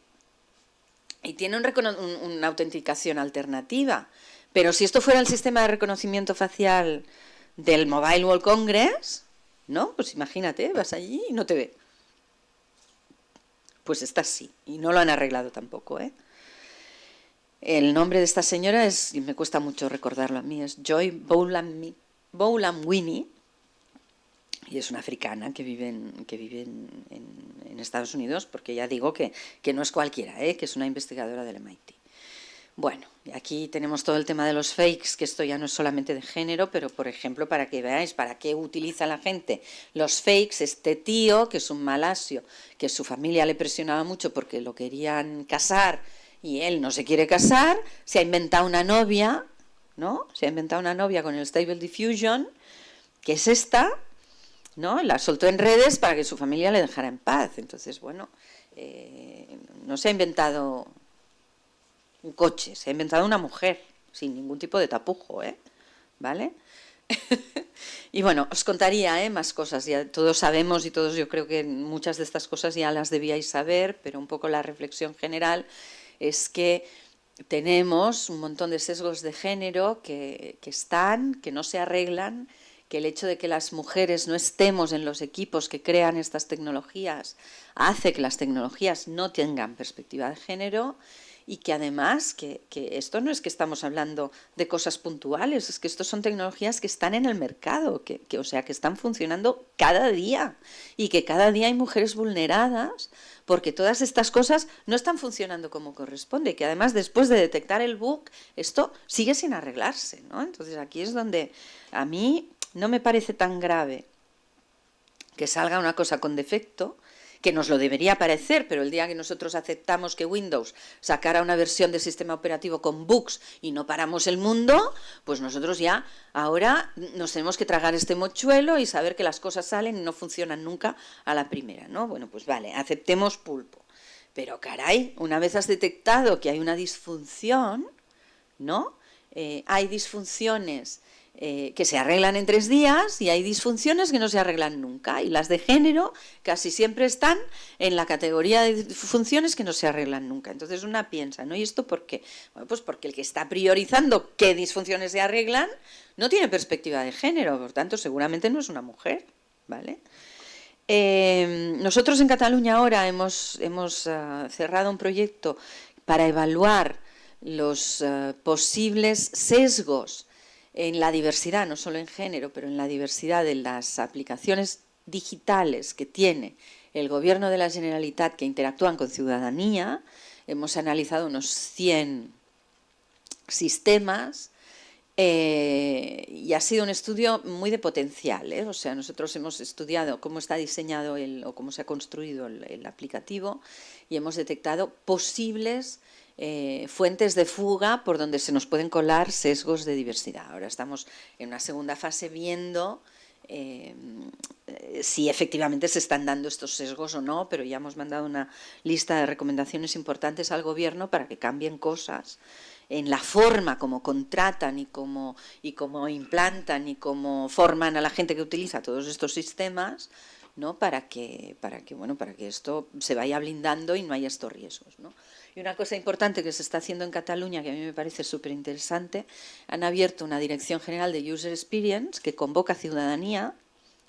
y tiene una autenticación alternativa, pero si esto fuera el sistema de reconocimiento facial del Mobile World Congress, ¿no? Pues imagínate, vas allí y no te ve. Pues está así, y no lo han arreglado tampoco, ¿eh? El nombre de esta señora y me cuesta mucho recordarlo a mí, es Joy Boulamwini, y es una africana que vive en Estados Unidos, porque ya digo que no es cualquiera, que es una investigadora del MIT. Bueno, aquí tenemos todo el tema de los fakes, que esto ya no es solamente de género, pero por ejemplo, para que veáis para qué utiliza la gente los fakes, este tío, que es un malasio, que su familia le presionaba mucho porque lo querían casar y él no se quiere casar, se ha inventado una novia, ¿no? Se ha inventado una novia con el Stable Diffusion, que es esta, ¿no? La soltó en redes para que su familia le dejara en paz. Entonces, bueno, no se ha inventado un coche, se ha inventado una mujer, sin ningún tipo de tapujo, ¿vale? Y bueno, os contaría más cosas, ya todos sabemos y todos yo creo que muchas de estas cosas ya las debíais saber, pero un poco la reflexión general es que tenemos un montón de sesgos de género que no se arreglan, que el hecho de que las mujeres no estemos en los equipos que crean estas tecnologías hace que las tecnologías no tengan perspectiva de género, y que además que esto no es que estamos hablando de cosas puntuales, es que esto son tecnologías que están en el mercado, o sea, que están funcionando cada día, y que cada día hay mujeres vulneradas porque todas estas cosas no están funcionando como corresponde, que además después de detectar el bug, esto sigue sin arreglarse, ¿no? Entonces aquí es donde a mí no me parece tan grave que salga una cosa con defecto, que nos lo debería parecer, pero el día que nosotros aceptamos que Windows sacara una versión del sistema operativo con bugs y no paramos el mundo, pues nosotros ya ahora nos tenemos que tragar este mochuelo y saber que las cosas salen y no funcionan nunca a la primera, ¿no? Bueno, pues vale, aceptemos pulpo. Pero caray, una vez has detectado que hay una disfunción, ¿no? Hay disfunciones que se arreglan en 3 días y hay disfunciones que no se arreglan nunca. Y las de género casi siempre están en la categoría de funciones que no se arreglan nunca. Entonces una piensa, ¿no? ¿Y esto por qué? Bueno, pues porque el que está priorizando qué disfunciones se arreglan no tiene perspectiva de género, por tanto seguramente no es una mujer, ¿vale? Nosotros en Cataluña ahora hemos cerrado un proyecto para evaluar los posibles sesgos en la diversidad, no solo en género, pero en la diversidad de las aplicaciones digitales que tiene el Gobierno de la Generalitat que interactúan con ciudadanía. Hemos analizado unos 100 sistemas y ha sido un estudio muy de potencial, ¿eh? O sea, nosotros hemos estudiado cómo está diseñado o cómo se ha construido el aplicativo y hemos detectado posibles fuentes de fuga por donde se nos pueden colar sesgos de diversidad. Ahora estamos en una segunda fase viendo si efectivamente se están dando estos sesgos o no, pero ya hemos mandado una lista de recomendaciones importantes al Gobierno para que cambien cosas en la forma como contratan y cómo implantan y cómo forman a la gente que utiliza todos estos sistemas, ¿no? para que esto se vaya blindando y no haya estos riesgos, ¿no? Y una cosa importante que se está haciendo en Cataluña, que a mí me parece súper interesante, han abierto una Dirección General de User Experience que convoca ciudadanía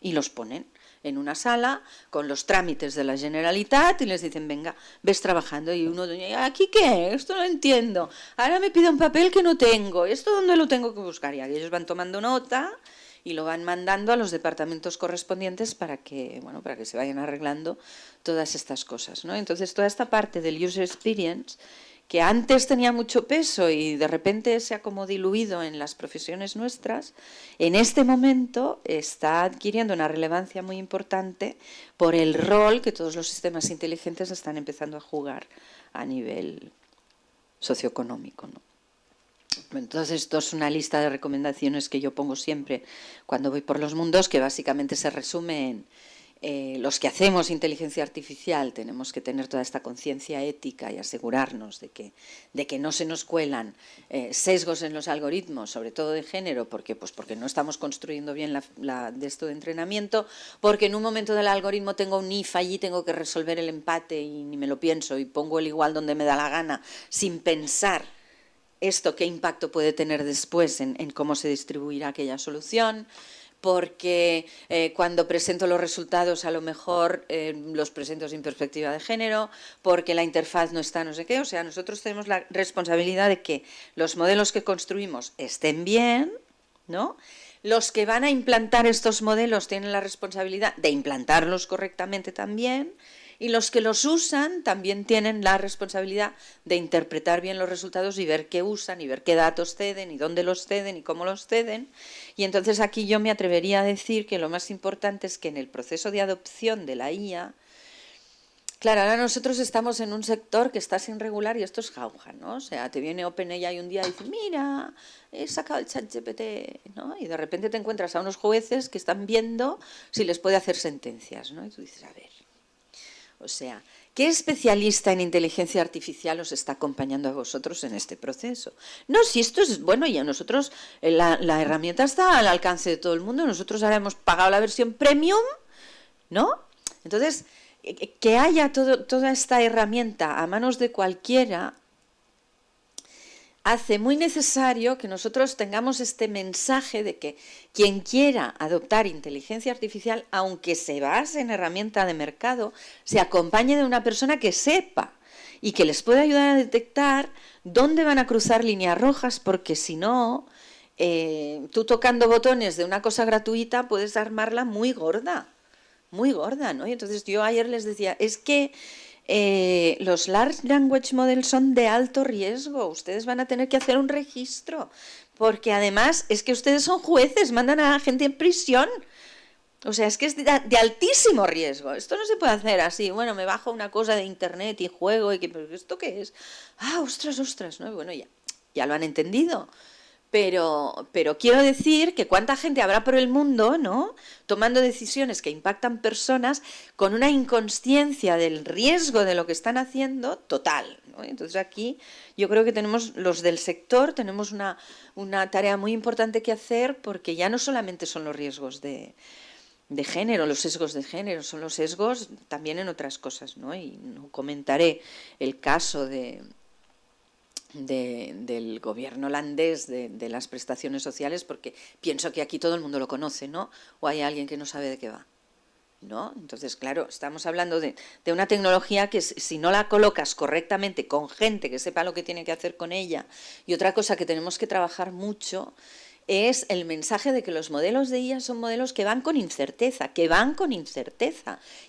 y los ponen en una sala con los trámites de la Generalitat y les dicen, venga, ves trabajando. Y uno dice, ¿aquí qué? Esto no lo entiendo. Ahora me pide un papel que no tengo. ¿Esto dónde lo tengo que buscar? Y ellos van tomando nota y lo van mandando a los departamentos correspondientes para que se vayan arreglando todas estas cosas, ¿no? Entonces, toda esta parte del user experience, que antes tenía mucho peso y de repente se ha como diluido en las profesiones nuestras, en este momento está adquiriendo una relevancia muy importante por el rol que todos los sistemas inteligentes están empezando a jugar a nivel socioeconómico, ¿no? Entonces, esto es una lista de recomendaciones que yo pongo siempre cuando voy por los mundos, que básicamente se resume en los que hacemos inteligencia artificial tenemos que tener toda esta conciencia ética y asegurarnos de que no se nos cuelan sesgos en los algoritmos, sobre todo de género, porque no estamos construyendo bien de esto de entrenamiento, porque en un momento del algoritmo tengo un if allí, tengo que resolver el empate y ni me lo pienso y pongo el igual donde me da la gana sin pensar esto qué impacto puede tener después en cómo se distribuirá aquella solución, porque cuando presento los resultados a lo mejor los presento sin perspectiva de género, porque la interfaz no está no sé qué. O sea, nosotros tenemos la responsabilidad de que los modelos que construimos estén bien, ¿no? Los que van a implantar estos modelos tienen la responsabilidad de implantarlos correctamente también, y los que los usan también tienen la responsabilidad de interpretar bien los resultados y ver qué usan y ver qué datos ceden y dónde los ceden y cómo los ceden. Y entonces aquí yo me atrevería a decir que lo más importante es que en el proceso de adopción de la IA, claro, ahora nosotros estamos en un sector que está sin regular y esto es jauja, ¿no? O sea, te viene OpenAI un día y dice, mira, he sacado el ChatGPT, ¿no? Y de repente te encuentras a unos jueces que están viendo si les puede hacer sentencias, ¿no? Y tú dices, a ver, o sea, ¿qué especialista en inteligencia artificial os está acompañando a vosotros en este proceso? No, si esto es bueno, y a nosotros la herramienta está al alcance de todo el mundo, nosotros ahora hemos pagado la versión premium, ¿no? Entonces, que haya toda esta herramienta a manos de cualquiera hace muy necesario que nosotros tengamos este mensaje de que quien quiera adoptar inteligencia artificial, aunque se base en herramienta de mercado, se acompañe de una persona que sepa y que les pueda ayudar a detectar dónde van a cruzar líneas rojas, porque si no, tú tocando botones de una cosa gratuita puedes armarla muy gorda, ¿no? Y entonces yo ayer les decía, es que los Large Language Models son de alto riesgo, ustedes van a tener que hacer un registro, porque además es que ustedes son jueces, mandan a la gente en prisión, o sea, es que es de altísimo riesgo, esto no se puede hacer así, bueno, me bajo una cosa de internet y juego, ¿pero esto qué es? Ah, ostras, ¿no? Y bueno, ya lo han entendido, Pero quiero decir que cuánta gente habrá por el mundo, ¿no?, tomando decisiones que impactan personas con una inconsciencia del riesgo de lo que están haciendo total, ¿no? Entonces aquí yo creo que tenemos, los del sector, tenemos una tarea muy importante que hacer, porque ya no solamente son los riesgos de género, los sesgos de género, son los sesgos también en otras cosas, ¿no? Y no comentaré el caso del gobierno holandés de las prestaciones sociales, porque pienso que aquí todo el mundo lo conoce, ¿no? O hay alguien que no sabe de qué va, ¿no? Entonces, claro, estamos hablando de una tecnología que si no la colocas correctamente con gente que sepa lo que tiene que hacer con ella, y otra cosa que tenemos que trabajar mucho es el mensaje de que los modelos de IA son modelos que van con incerteza,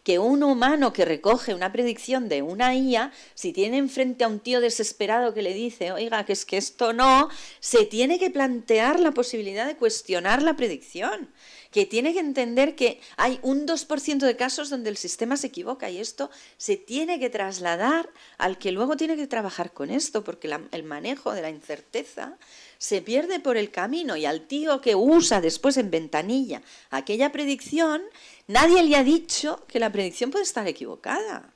que un humano que recoge una predicción de una IA, si tiene enfrente a un tío desesperado que le dice, oiga, que es que esto no, se tiene que plantear la posibilidad de cuestionar la predicción, que tiene que entender que hay un 2% de casos donde el sistema se equivoca, y esto se tiene que trasladar al que luego tiene que trabajar con esto, porque el manejo de la incerteza se pierde por el camino, y al tío que usa después en ventanilla aquella predicción, nadie le ha dicho que la predicción puede estar equivocada.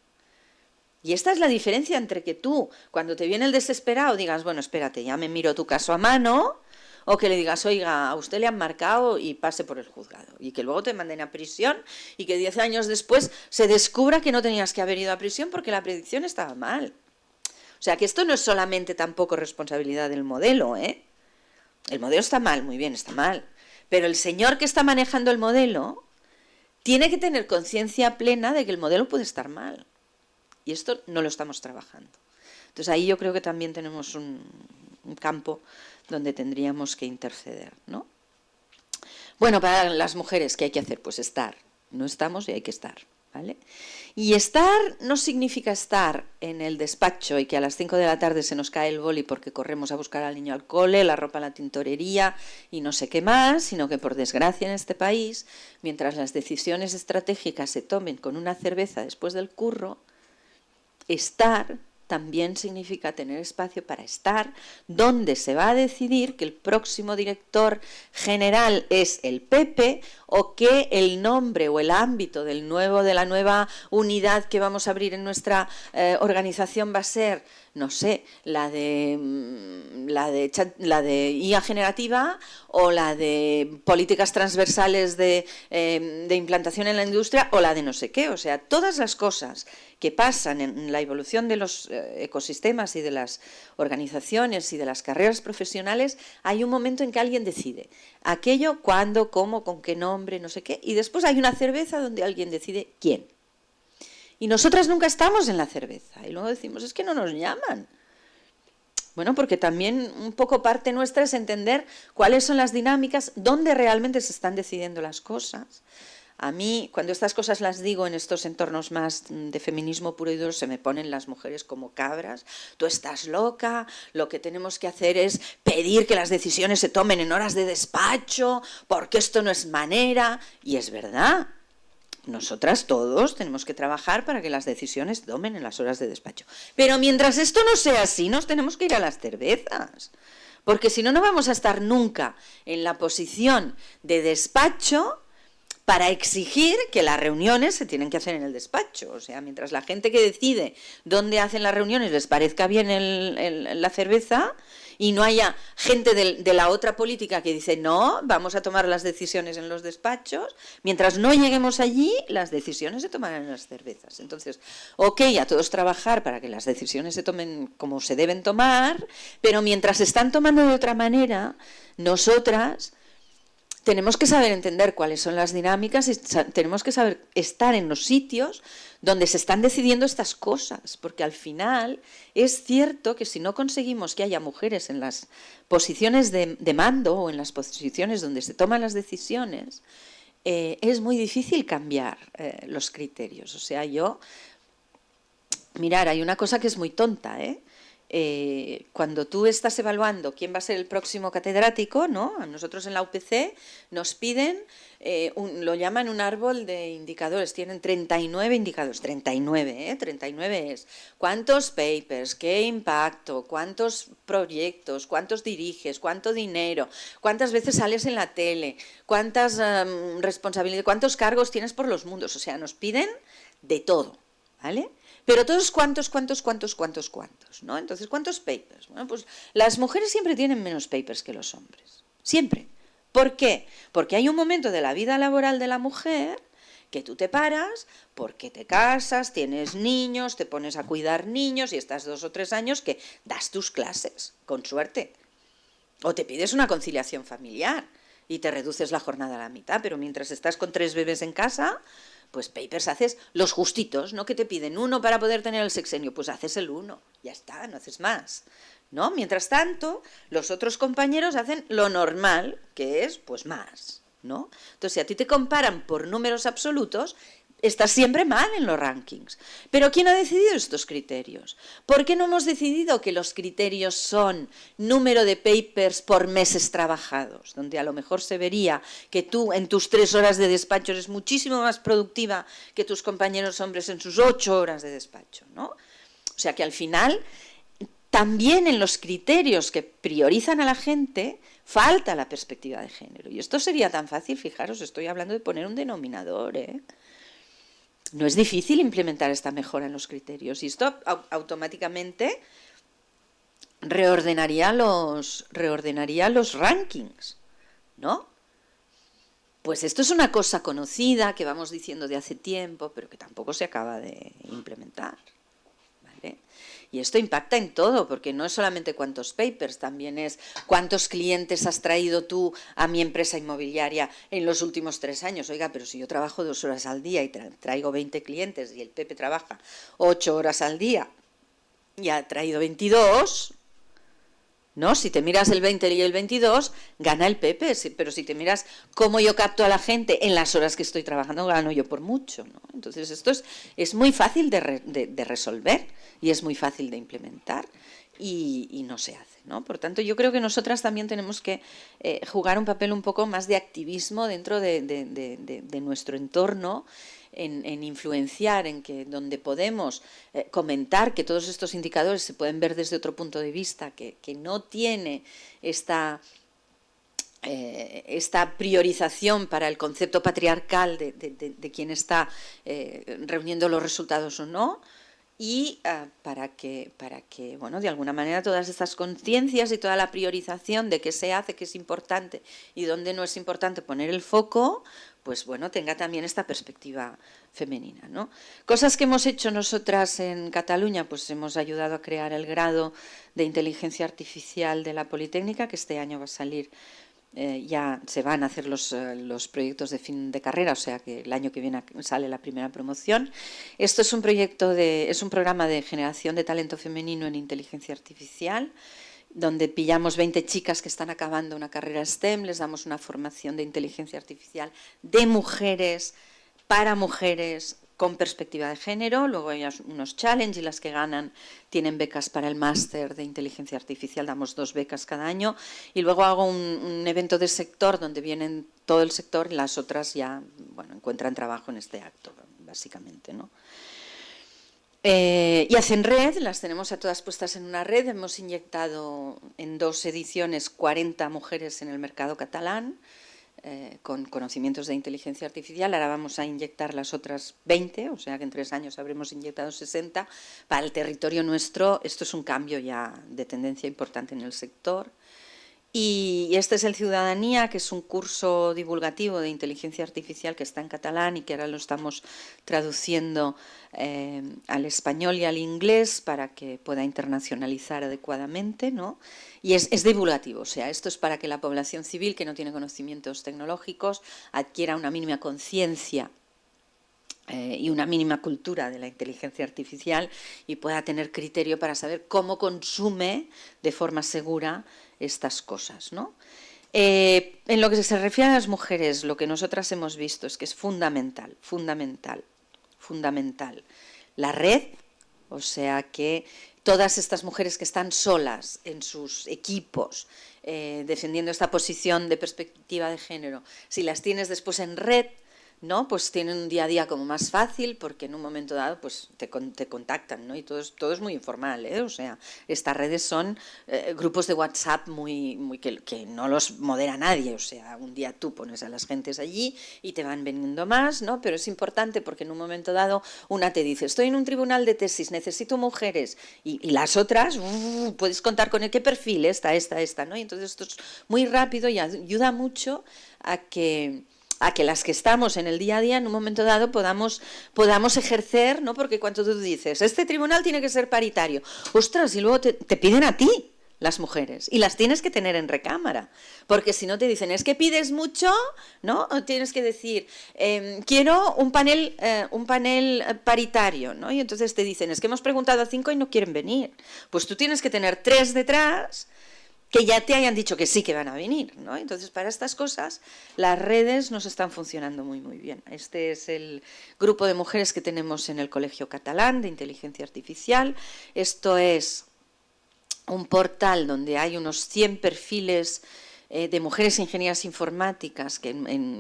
Y esta es la diferencia entre que tú, cuando te viene el desesperado, digas, bueno, espérate, ya me miro tu caso a mano, o que le digas, oiga, a usted le han marcado y pase por el juzgado, y que luego te manden a prisión, y que 10 años después se descubra que no tenías que haber ido a prisión porque la predicción estaba mal. O sea, que esto no es solamente tampoco responsabilidad del modelo, ¿eh? El modelo está mal, muy bien, está mal, pero el señor que está manejando el modelo tiene que tener conciencia plena de que el modelo puede estar mal, y esto no lo estamos trabajando. Entonces ahí yo creo que también tenemos un campo donde tendríamos que interceder, ¿no? Bueno, para las mujeres, ¿qué hay que hacer? Pues estar. No estamos y hay que estar, ¿vale? Y estar no significa estar en el despacho y que a las 5 de la tarde se nos cae el boli porque corremos a buscar al niño al cole, la ropa a la tintorería y no sé qué más, sino que por desgracia en este país, mientras las decisiones estratégicas se tomen con una cerveza después del curro, estar también significa tener espacio para estar, donde se va a decidir que el próximo director general es el PP, o que el nombre o el ámbito de la nueva unidad que vamos a abrir en nuestra organización va a ser, no sé, la de IA generativa, o la de políticas transversales de implantación en la industria, o la de no sé qué. O sea, todas las cosas que pasan en la evolución de los ecosistemas y de las organizaciones y de las carreras profesionales, hay un momento en que alguien decide aquello, cuándo, cómo, con qué nombre, no sé qué, y después hay una cerveza donde alguien decide quién. Y nosotras nunca estamos en la cerveza, y luego decimos, es que no nos llaman. Bueno, porque también un poco parte nuestra es entender cuáles son las dinámicas, dónde realmente se están decidiendo las cosas. A mí, cuando estas cosas las digo en estos entornos más de feminismo puro y duro, se me ponen las mujeres como cabras. Tú estás loca, lo que tenemos que hacer es pedir que las decisiones se tomen en horas de despacho, porque esto no es manera. Y es verdad, nosotras todos tenemos que trabajar para que las decisiones se tomen en las horas de despacho. Pero mientras esto no sea así, nos tenemos que ir a las cervezas. Porque si no, no vamos a estar nunca en la posición de despacho para exigir que las reuniones se tienen que hacer en el despacho. O sea, mientras la gente que decide dónde hacen las reuniones les parezca bien la cerveza, y no haya gente de la otra política que dice, no, vamos a tomar las decisiones en los despachos, mientras no lleguemos allí, las decisiones se tomarán en las cervezas. Entonces, ok, a todos trabajar para que las decisiones se tomen como se deben tomar, pero mientras se están tomando de otra manera, nosotras tenemos que saber entender cuáles son las dinámicas, y tenemos que saber estar en los sitios donde se están decidiendo estas cosas, porque al final es cierto que si no conseguimos que haya mujeres en las posiciones de mando o en las posiciones donde se toman las decisiones, es muy difícil cambiar los criterios. O sea, mirar, hay una cosa que es muy tonta, cuando tú estás evaluando quién va a ser el próximo catedrático, ¿no? A nosotros en la UPC nos piden, lo llaman un árbol de indicadores, tienen 39 indicadores, 39, 39 es cuántos papers, qué impacto, cuántos proyectos, cuántos diriges, cuánto dinero, cuántas veces sales en la tele, cuántas responsabilidades, cuántos cargos tienes por los mundos, o sea, nos piden de todo, ¿vale? Pero todos cuántos, ¿no? Entonces, ¿cuántos papers? Bueno, pues las mujeres siempre tienen menos papers que los hombres, siempre. ¿Por qué? Porque hay un momento de la vida laboral de la mujer que tú te paras porque te casas, tienes niños, te pones a cuidar niños y estás 2 o 3 años que das tus clases, con suerte. O te pides una conciliación familiar y te reduces la jornada a la mitad, pero mientras estás con 3 bebés en casa, pues papers haces los justitos, ¿no? Que te piden 1 para poder tener el sexenio, pues haces el 1, ya está, no haces más, ¿no? Mientras tanto, los otros compañeros hacen lo normal, que es, pues más, ¿no? Entonces, si a ti te comparan por números absolutos, estás siempre mal en los rankings. Pero ¿quién ha decidido estos criterios? ¿Por qué no hemos decidido que los criterios son número de papers por meses trabajados? Donde a lo mejor se vería que tú en tus 3 horas de despacho eres muchísimo más productiva que tus compañeros hombres en sus 8 horas de despacho, ¿no? O sea que al final, también en los criterios que priorizan a la gente, falta la perspectiva de género. Y esto sería tan fácil, fijaros, estoy hablando de poner un denominador, ¿eh? No es difícil implementar esta mejora en los criterios y esto automáticamente reordenaría los rankings, ¿no? Pues esto es una cosa conocida que vamos diciendo de hace tiempo, pero que tampoco se acaba de implementar, ¿vale? Y esto impacta en todo, porque no es solamente cuántos papers, también es cuántos clientes has traído tú a mi empresa inmobiliaria en los últimos 3 años. Oiga, pero si yo trabajo 2 horas al día y traigo 20 clientes y el Pepe trabaja 8 horas al día y ha traído 22, ¿no? Si te miras el 20 y el 22, gana el Pepe, pero si te miras cómo yo capto a la gente en las horas que estoy trabajando, gano yo por mucho, ¿no? Entonces esto es muy fácil de resolver y es muy fácil de implementar y no se hace, ¿no? Por tanto, yo creo que nosotras también tenemos que jugar un papel un poco más de activismo dentro de nuestro entorno, en influenciar, en que donde podemos comentar que todos estos indicadores se pueden ver desde otro punto de vista, que no tiene esta priorización para el concepto patriarcal de quien está reuniendo los resultados o no, y para que, bueno, de alguna manera todas estas conciencias y toda la priorización de qué se hace, qué es importante y dónde no es importante poner el foco, pues bueno, tenga también esta perspectiva femenina, ¿no? Cosas que hemos hecho nosotras en Cataluña, pues hemos ayudado a crear el grado de inteligencia artificial de la Politécnica, que este año va a salir. Ya se van a hacer los proyectos de fin de carrera, o sea que el año que viene sale la primera promoción. Esto es un programa de generación de talento femenino en inteligencia artificial, donde pillamos 20 chicas que están acabando una carrera STEM, les damos una formación de inteligencia artificial de mujeres, para mujeres, con perspectiva de género. Luego hay unos challenge y las que ganan tienen becas para el máster de inteligencia artificial, damos 2 becas cada año, y luego hago un evento de sector donde vienen todo el sector y las otras ya, bueno, encuentran trabajo en este acto, básicamente, ¿no? Y hacen red, las tenemos a todas puestas en una red. Hemos inyectado en 2 ediciones 40 mujeres en el mercado catalán, con conocimientos de inteligencia artificial. Ahora vamos a inyectar las otras 20, o sea que en 3 años habremos inyectado 60. Para el territorio nuestro esto es un cambio ya de tendencia importante en el sector. Y este es el Ciudadanía, que es un curso divulgativo de inteligencia artificial que está en catalán y que ahora lo estamos traduciendo al español y al inglés para que pueda internacionalizar adecuadamente, ¿no? Y es divulgativo, o sea, esto es para que la población civil que no tiene conocimientos tecnológicos adquiera una mínima conciencia y una mínima cultura de la inteligencia artificial y pueda tener criterio para saber cómo consume de forma segura estas cosas, ¿no? En lo que se refiere a las mujeres, lo que nosotras hemos visto es que es fundamental la red, o sea que todas estas mujeres que están solas en sus equipos, defendiendo esta posición de perspectiva de género, si las tienes después en red, ¿no? Pues tienen un día a día como más fácil, porque en un momento dado pues te contactan, ¿no? Y todo es muy informal, ¿eh? O sea, estas redes son grupos de WhatsApp que no los modera nadie, o sea, un día tú pones a las gentes allí y te van veniendo más, ¿no? Pero es importante porque en un momento dado una te dice, estoy en un tribunal de tesis, necesito mujeres, y las otras, puedes contar con qué perfil, esta, ¿no? Y entonces esto es muy rápido y ayuda mucho a que las que estamos en el día a día en un momento dado podamos ejercer, ¿no? Porque cuando tú dices, este tribunal tiene que ser paritario, ostras, y luego te piden a ti las mujeres y las tienes que tener en recámara, porque si no te dicen, es que pides mucho, ¿no? O tienes que decir, quiero un panel paritario, ¿no? Y entonces te dicen, es que hemos preguntado a 5 y no quieren venir, pues tú tienes que tener 3 detrás que ya te hayan dicho que sí que van a venir, ¿no? Entonces, para estas cosas, las redes nos están funcionando muy, muy bien. Este es el grupo de mujeres que tenemos en el Colegio Catalán de Inteligencia Artificial. Esto es un portal donde hay unos 100 perfiles de mujeres ingenieras informáticas que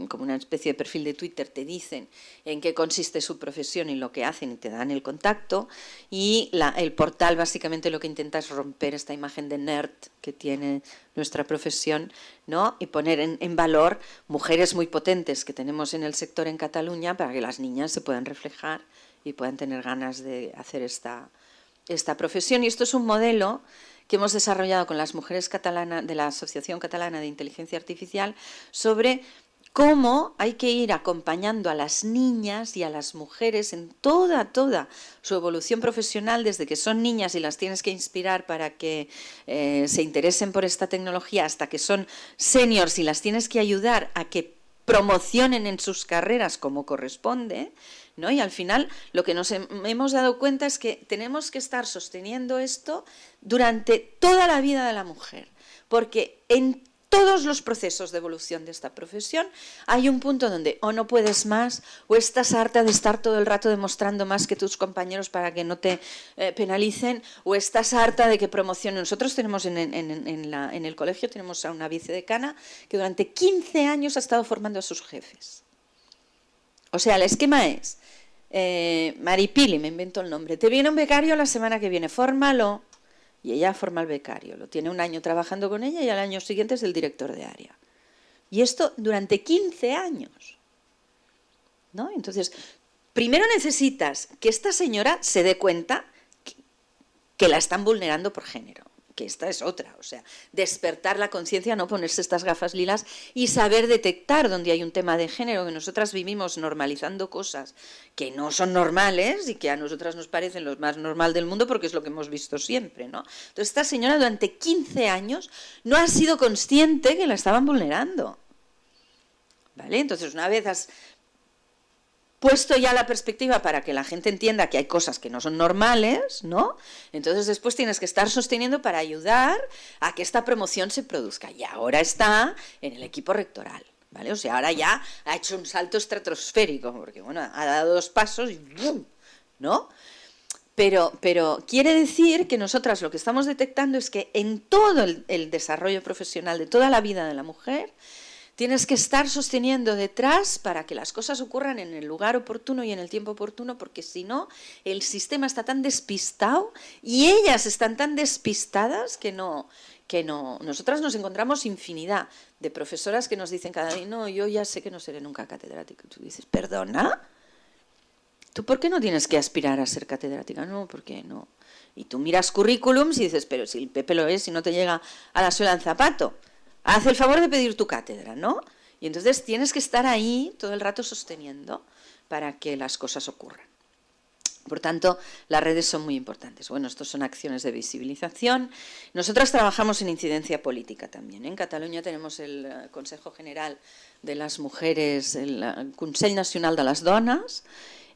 como una especie de perfil de Twitter te dicen en qué consiste su profesión y lo que hacen y te dan el contacto, y el portal básicamente lo que intenta es romper esta imagen de nerd que tiene nuestra profesión, ¿no? Y poner en valor mujeres muy potentes que tenemos en el sector en Cataluña para que las niñas se puedan reflejar y puedan tener ganas de hacer esta profesión. Y esto es un modelo que hemos desarrollado con las mujeres catalanas de la Asociación Catalana de Inteligencia Artificial sobre cómo hay que ir acompañando a las niñas y a las mujeres en toda su evolución profesional, desde que son niñas y las tienes que inspirar para que se interesen por esta tecnología, hasta que son seniors y las tienes que ayudar a que promocionen en sus carreras como corresponde, ¿no? Y al final lo que nos hemos dado cuenta es que tenemos que estar sosteniendo esto durante toda la vida de la mujer, porque en todos los procesos de evolución de esta profesión hay un punto donde o no puedes más, o estás harta de estar todo el rato demostrando más que tus compañeros para que no te penalicen, o estás harta de que promocionen. Nosotros tenemos en el colegio tenemos a una vicedecana que durante 15 años ha estado formando a sus jefes. O sea, el esquema es, Maripili, me invento el nombre, te viene un becario la semana que viene, fórmalo. Y ella forma al becario, lo tiene un año trabajando con ella y al año siguiente es el director de área. Y esto durante 15 años, ¿no? Entonces, primero necesitas que esta señora se dé cuenta que la están vulnerando por género, que esta es otra, o sea, despertar la conciencia, no ponerse estas gafas lilas y saber detectar donde hay un tema de género, que nosotras vivimos normalizando cosas que no son normales y que a nosotras nos parecen lo más normal del mundo porque es lo que hemos visto siempre, ¿no? Entonces esta señora durante 15 años no ha sido consciente que la estaban vulnerando, ¿vale? Entonces una vez has puesto ya la perspectiva para que la gente entienda que hay cosas que no son normales, ¿no? Entonces después tienes que estar sosteniendo para ayudar a que esta promoción se produzca. Y ahora está en el equipo rectoral, ¿vale? O sea, ahora ya ha hecho un salto estratosférico, porque bueno, ha dado 2 pasos y ¡bum!, ¿no? Pero quiere decir que nosotras lo que estamos detectando es que en todo el desarrollo profesional de toda la vida de la mujer, tienes que estar sosteniendo detrás para que las cosas ocurran en el lugar oportuno y en el tiempo oportuno, porque si no, el sistema está tan despistado y ellas están tan despistadas que no. Nosotras nos encontramos infinidad de profesoras que nos dicen cada día, no, yo ya sé que no seré nunca catedrática. Tú dices, ¿perdona? ¿Tú por qué no tienes que aspirar a ser catedrática? No, ¿por qué no? Y tú miras currículums y dices, pero si el Pepe lo es, si no te llega a la suela del zapato. Haz el favor de pedir tu cátedra, ¿no? Y entonces tienes que estar ahí todo el rato sosteniendo para que las cosas ocurran. Por tanto, las redes son muy importantes. Bueno, estos son acciones de visibilización. Nosotras trabajamos en incidencia política también. En Cataluña tenemos el Consejo General de las Mujeres, el Consell Nacional de las Dones,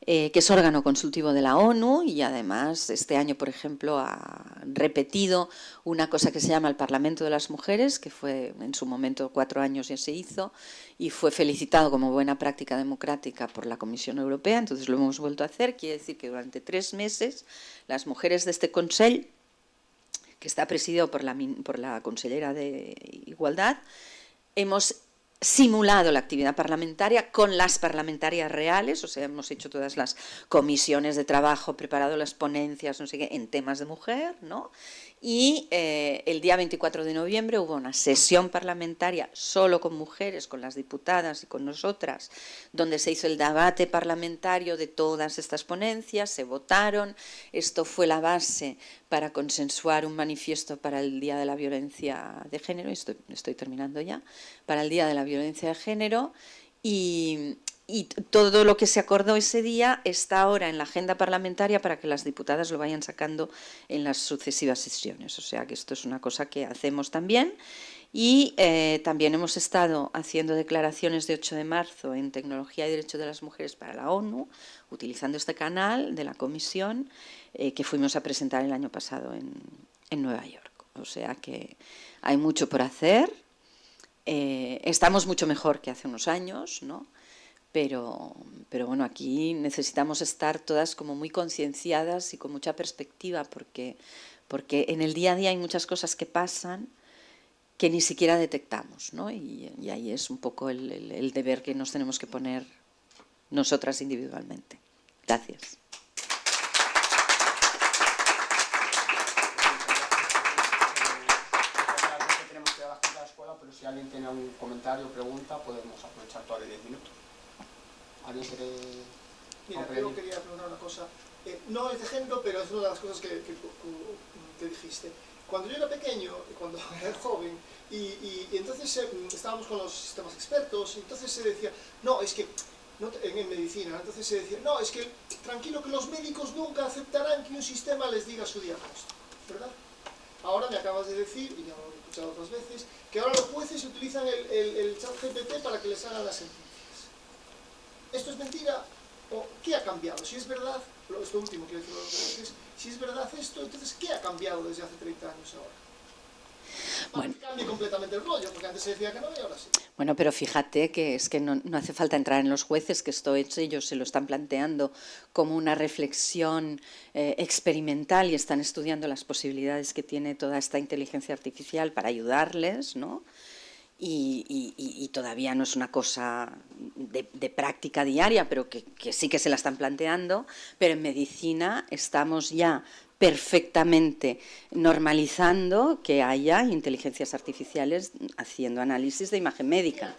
que es órgano consultivo de la ONU, y además este año, por ejemplo, ha repetido una cosa que se llama el Parlamento de las Mujeres, que fue en su momento 4 años ya se hizo, y fue felicitado como buena práctica democrática por la Comisión Europea. Entonces lo hemos vuelto a hacer. Quiere decir que durante 3 meses las mujeres de este Consell que está presidido por la consellera de Igualdad, hemos simulado la actividad parlamentaria con las parlamentarias reales, o sea, hemos hecho todas las comisiones de trabajo, preparado las ponencias, no sé qué, en temas de mujer, ¿no? Y el día 24 de noviembre hubo una sesión parlamentaria solo con mujeres, con las diputadas y con nosotras, donde se hizo el debate parlamentario de todas estas ponencias, se votaron. Esto fue la base para consensuar un manifiesto para el Día de la Violencia de Género, estoy terminando ya, para el Día de la Violencia de Género, y todo lo que se acordó ese día está ahora en la agenda parlamentaria para que las diputadas lo vayan sacando en las sucesivas sesiones. O sea que esto es una cosa que hacemos también. Y también hemos estado haciendo declaraciones de 8 de marzo en Tecnología y Derechos de las Mujeres para la ONU, utilizando este canal de la comisión que fuimos a presentar el año pasado en Nueva York. O sea que hay mucho por hacer. Estamos mucho mejor que hace unos años, ¿no? Pero bueno, aquí necesitamos estar todas como muy concienciadas y con mucha perspectiva, porque en el día a día hay muchas cosas que pasan que ni siquiera detectamos, ¿no? Y ahí es un poco el deber que nos tenemos que poner nosotras individualmente. Gracias. Tenemos que dar la junta de la escuela, pero si alguien tiene algún comentario o pregunta, podemos aprovechar todavía 10 minutos. ¿Alguien quiere...? Mira, yo quería preguntar una cosa. No es de género, pero es una de las cosas que dijiste. Cuando yo era pequeño, cuando era joven, y entonces estábamos con los sistemas expertos, y entonces se decía, no, es que, en medicina, entonces se decía, no, es que tranquilo que los médicos nunca aceptarán que un sistema les diga su diagnóstico, ¿verdad? Ahora me acabas de decir, y ya lo he escuchado otras veces, que ahora los jueces utilizan el chat GPT para que les hagan las sentencias. ¿Esto es mentira? ¿O qué ha cambiado? Si es verdad, esto último quiero decir, si es verdad esto, entonces ¿qué ha cambiado desde hace 30 años ahora? Bueno, cambia completamente el rollo, porque antes se decía que no y ahora sí. Bueno, pero fíjate que es que no hace falta entrar en los jueces, que esto ellos se lo están planteando como una reflexión experimental y están estudiando las posibilidades que tiene toda esta inteligencia artificial para ayudarles, ¿no? Y todavía no es una cosa de práctica diaria, pero que sí que se la están planteando, pero en medicina estamos ya perfectamente normalizando que haya inteligencias artificiales haciendo análisis de imagen médica.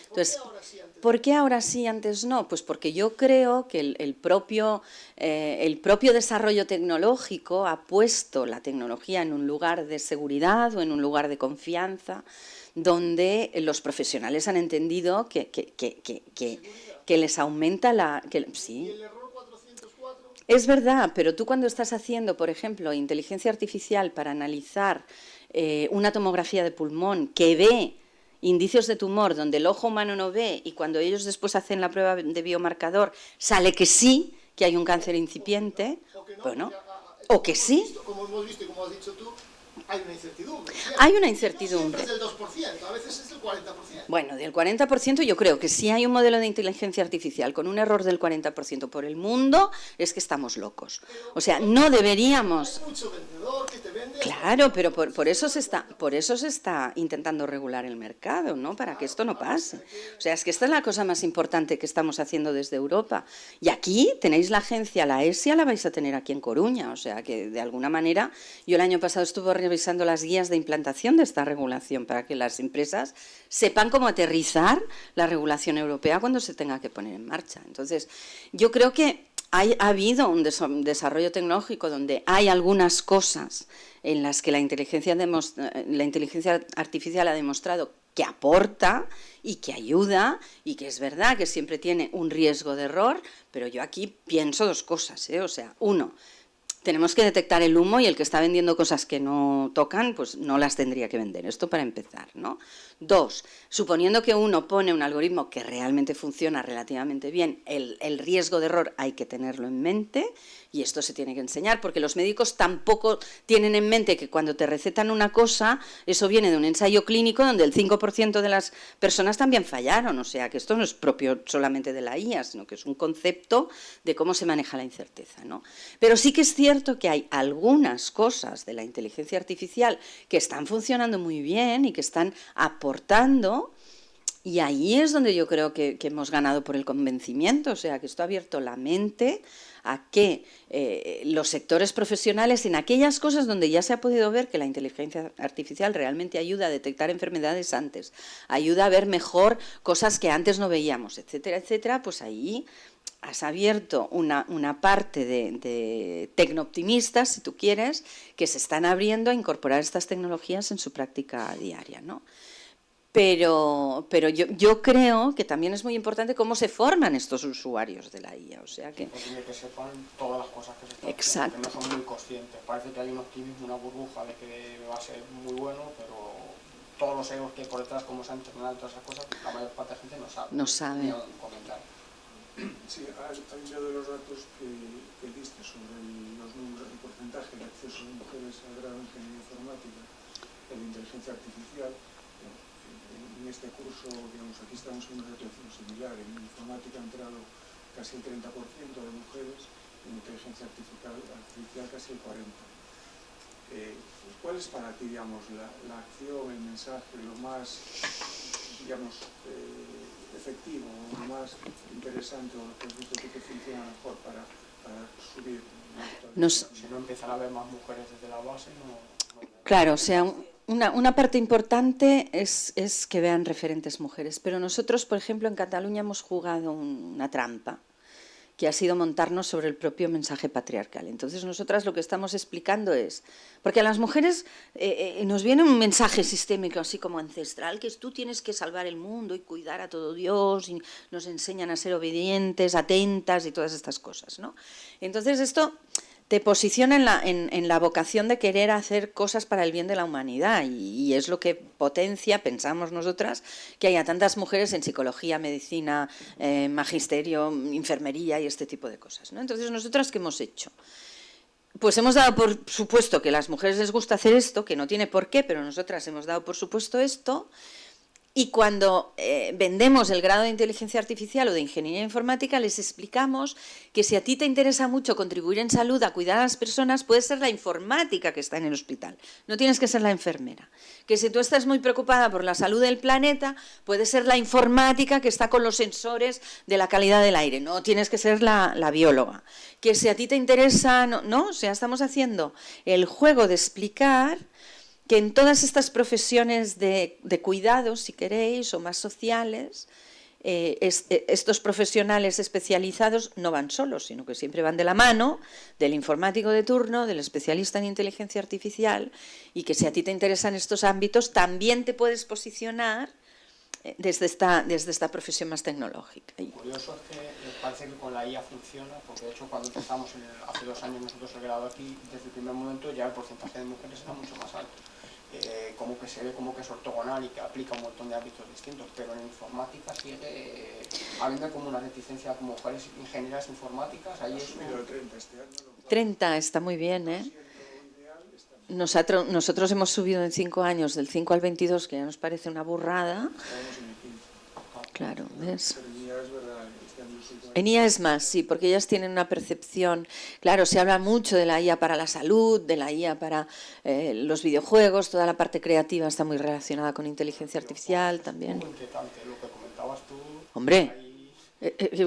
Entonces, ¿por qué ahora sí, antes no? Pues porque yo creo que el propio desarrollo tecnológico ha puesto la tecnología en un lugar de seguridad o en un lugar de confianza, donde los profesionales han entendido que les aumenta la... sí. ¿Y el error 404? Es verdad, pero tú cuando estás haciendo, por ejemplo, inteligencia artificial para analizar una tomografía de pulmón que ve indicios de tumor donde el ojo humano no ve, y cuando ellos después hacen la prueba de biomarcador sale que sí, que hay un cáncer incipiente, bueno, o que sí. Como hemos visto y como has dicho tú, hay una incertidumbre. Hay una incertidumbre. No siempre es del 2%, a veces es del 40%. Bueno, del 40% yo creo que si hay un modelo de inteligencia artificial con un error del 40% por el mundo, es que estamos locos. O sea, no deberíamos... Hay mucho vendedor que te vende... Claro, pero por eso se está intentando regular el mercado, ¿no? Para que esto no pase. O sea, es que esta es la cosa más importante que estamos haciendo desde Europa. Y aquí tenéis la agencia, la ESIA, la vais a tener aquí en Coruña. O sea, que de alguna manera, yo el año pasado estuve revisando las guías de implantación de esta regulación para que las empresas sepan cómo aterrizar la regulación europea cuando se tenga que poner en marcha. Entonces, yo creo que ha habido un desarrollo tecnológico donde hay algunas cosas en las que la inteligencia artificial ha demostrado que aporta y que ayuda, y que es verdad que siempre tiene un riesgo de error, pero yo aquí pienso dos cosas, ¿eh? O sea, uno, tenemos que detectar el humo, y el que está vendiendo cosas que no tocan, pues no las tendría que vender. Esto para empezar, ¿no? Dos, suponiendo que uno pone un algoritmo que realmente funciona relativamente bien, el riesgo de error hay que tenerlo en mente, y esto se tiene que enseñar, porque los médicos tampoco tienen en mente que cuando te recetan una cosa, eso viene de un ensayo clínico donde el 5% de las personas también fallaron. O sea, que esto no es propio solamente de la IA, sino que es un concepto de cómo se maneja la incerteza, ¿no? Pero sí que es cierto cierto que hay algunas cosas de la inteligencia artificial que están funcionando muy bien y que están aportando, y ahí es donde yo creo que hemos ganado por el convencimiento, o sea, que esto ha abierto la mente a que los sectores profesionales, en aquellas cosas donde ya se ha podido ver que la inteligencia artificial realmente ayuda a detectar enfermedades antes, ayuda a ver mejor cosas que antes no veíamos, etcétera, etcétera, pues ahí has abierto una parte de tecnooptimistas, si tú quieres, que se están abriendo a incorporar estas tecnologías en su práctica diaria, ¿no? Pero yo creo que también es muy importante cómo se forman estos usuarios de la IA, o sea que... Posible que sepan todas las cosas que se están Exacto. haciendo, que no son muy conscientes. Parece que hay un optimismo, una burbuja de que va a ser muy bueno, pero todos los egos que hay por detrás, como se han entrenado y todas esas cosas, la mayor parte de la gente no sabe. No sabe. Ni un comentario. Sí, hay uno de los datos que diste sobre los números, el porcentaje de acceso de mujeres al grado de ingeniería informática en la inteligencia artificial. En este curso, digamos, aquí estamos en una situación similar. En informática ha entrado casi el 30% de mujeres, en inteligencia artificial casi el 40%. ¿Cuál es para ti, digamos, la acción, el mensaje, lo más, digamos, efectivo, lo más interesante, o lo que has visto tú que funciona mejor para subir? Si no empiezan a haber más mujeres desde la base, no... Claro, o sea, una parte importante es que vean referentes mujeres, pero nosotros, por ejemplo, en Cataluña hemos jugado una trampa, que ha sido montarnos sobre el propio mensaje patriarcal. Entonces, nosotras lo que estamos explicando es, porque a las mujeres nos viene un mensaje sistémico, así como ancestral, que es tú tienes que salvar el mundo y cuidar a todo Dios, y nos enseñan a ser obedientes, atentas y todas estas cosas, ¿no? Entonces, esto te posiciona en la vocación de querer hacer cosas para el bien de la humanidad, y es lo que potencia, pensamos nosotras, que haya tantas mujeres en psicología, medicina, magisterio, enfermería y este tipo de cosas, ¿no? Entonces, ¿nosotras qué hemos hecho? Pues hemos dado por supuesto que a las mujeres les gusta hacer esto, que no tiene por qué, pero nosotras hemos dado por supuesto esto. Y cuando vendemos el grado de inteligencia artificial o de ingeniería informática, les explicamos que si a ti te interesa mucho contribuir en salud, a cuidar a las personas, puede ser la informática que está en el hospital, no tienes que ser la enfermera. Que si tú estás muy preocupada por la salud del planeta, puede ser la informática que está con los sensores de la calidad del aire, no tienes que ser la bióloga. Que si a ti te interesa, no, o sea, estamos haciendo el juego de explicar que en todas estas profesiones de cuidados, si queréis, o más sociales, estos profesionales especializados no van solos, sino que siempre van de la mano del informático de turno, del especialista en inteligencia artificial, y que si a ti te interesan estos ámbitos, también te puedes posicionar desde esta profesión más tecnológica. Lo curioso es que parece que con la IA funciona, porque de hecho cuando empezamos hace 2 años nosotros el grado aquí, desde el primer momento ya el porcentaje de mujeres era mucho más alto. Como que se ve como que es ortogonal y que aplica un montón de ámbitos distintos, pero en informática sigue habiendo como una reticencia como mujeres ingenieras informáticas. Ahí es 30 está muy bien, ¿eh? Nosotros hemos subido en 5 años del 5 al 22, que ya nos parece una burrada. Claro, ¿ves? En IA es más, sí, porque ellas tienen una percepción, claro, se habla mucho de la IA para la salud, de la IA para los videojuegos, toda la parte creativa está muy relacionada con inteligencia artificial también. Muy inquietante lo que comentabas tú. Hombre,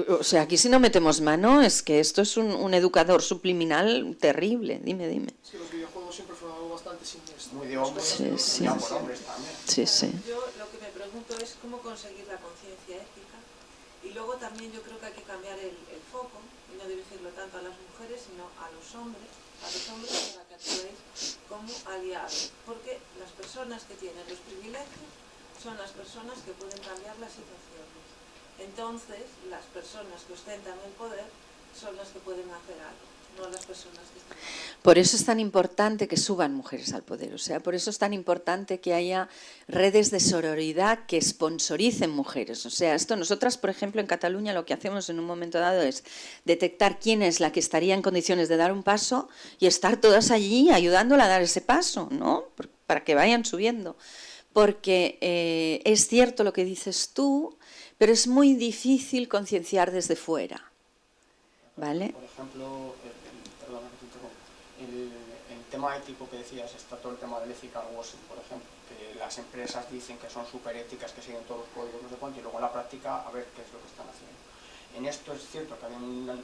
o sea, aquí si no metemos mano es que esto es un educador subliminal terrible, dime. Es que los videojuegos siempre fueron algo bastante siniestro. Muy de hombres, Sí. ya por hombres también. Sí. Yo lo que me pregunto es cómo conseguir la conciencia ética, y luego también yo creo que hay que cambiar el foco y no dirigirlo tanto a las mujeres sino a los hombres para que actuéis como aliados, porque las personas que tienen los privilegios son las personas que pueden cambiar las situaciones. Entonces, las personas que ostentan el poder son las que pueden hacer algo, no las personas que están... Por eso es tan importante que suban mujeres al poder, o sea, por eso es tan importante que haya redes de sororidad que sponsoricen mujeres. O sea, esto nosotras, por ejemplo, en Cataluña lo que hacemos en un momento dado es detectar quién es la que estaría en condiciones de dar un paso y estar todas allí ayudándola a dar ese paso, ¿no? Para que vayan subiendo. Porque es cierto lo que dices tú, pero es muy difícil concienciar desde fuera, ¿vale? Por ejemplo, perdona que te interrumpa, el tema ético que decías, está todo el tema del ethical washing, por ejemplo, que las empresas dicen que son súper éticas, que siguen todos los códigos, no sé cuánto, y luego en la práctica a ver qué es lo que están haciendo. En esto es cierto que hay un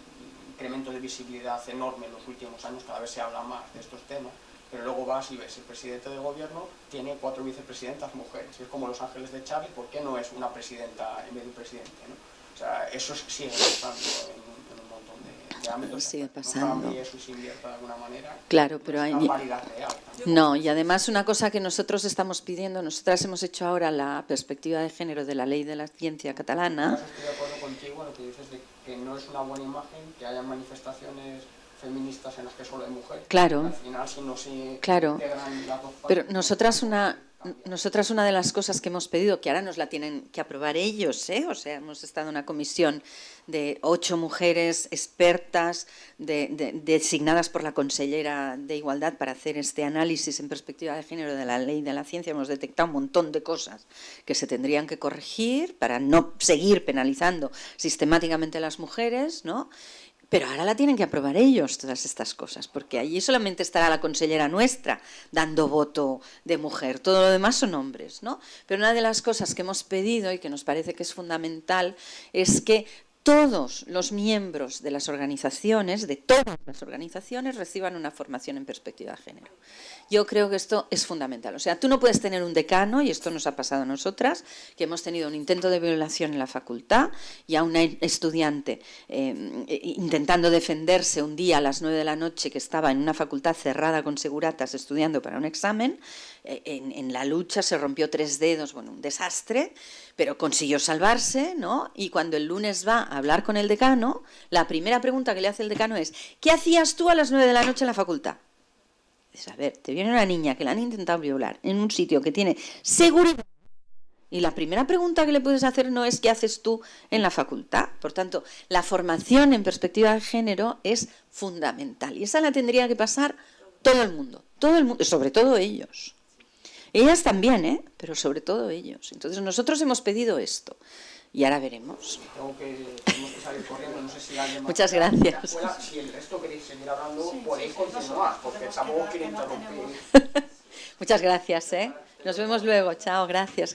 incremento de visibilidad enorme en los últimos años, cada vez se habla más de estos temas, pero luego vas y ves, el presidente de gobierno tiene 4 vicepresidentas mujeres, y es como Los Ángeles de Charlie, ¿por qué no es una presidenta en vez de un presidente, ¿no? O sea, eso sigue pasando en un montón de ámbitos. Sigue No pasando. cambie eso y se invierta de alguna manera. Claro, pero hay... Una paridad real. No, y además una cosa que nosotros estamos pidiendo, nosotras hemos hecho ahora la perspectiva de género de la ley de la ciencia catalana. Estoy de acuerdo contigo en lo que dices de que no es una buena imagen que haya manifestaciones feministas en las que solo hay mujeres. Claro. Al final, si no se Claro. integran las dos partes, Pero nosotras una de las cosas que hemos pedido, que ahora nos la tienen que aprobar ellos, o sea, hemos estado en una comisión de 8 mujeres expertas designadas por la consellera de Igualdad para hacer este análisis en perspectiva de género de la ley de la ciencia. Hemos detectado un montón de cosas que se tendrían que corregir para no seguir penalizando sistemáticamente a las mujeres, ¿no? Pero ahora la tienen que aprobar ellos, todas estas cosas, porque allí solamente estará la consellera nuestra dando voto de mujer, todo lo demás son hombres, ¿no? Pero una de las cosas que hemos pedido y que nos parece que es fundamental es que todos los miembros de las organizaciones, de todas las organizaciones, reciban una formación en perspectiva de género. Yo creo que esto es fundamental. O sea, tú no puedes tener un decano, y esto nos ha pasado a nosotras, que hemos tenido un intento de violación en la facultad y a una estudiante intentando defenderse un día a las 9 de la noche que estaba en una facultad cerrada con seguratas estudiando para un examen. En la lucha se rompió 3 dedos, bueno, un desastre, pero consiguió salvarse, ¿no? Y cuando el lunes va a hablar con el decano, la primera pregunta que le hace el decano es: ¿qué hacías tú a las 9 de la noche en la facultad? Dices, a ver, te viene una niña que la han intentado violar en un sitio que tiene seguridad, y la primera pregunta que le puedes hacer no es ¿qué haces tú en la facultad? Por tanto, la formación en perspectiva de género es fundamental, y esa la tendría que pasar todo el mundo, sobre todo ellos. Ellas también, pero sobre todo ellos. Entonces nosotros hemos pedido esto y ahora veremos. Tenemos que salir corriendo, no sé si alguien más. Muchas gracias. Si el resto queréis seguir hablando, podéis continuar, porque tampoco quiero interrumpir. Muchas gracias, Nos vemos luego. Chao, gracias.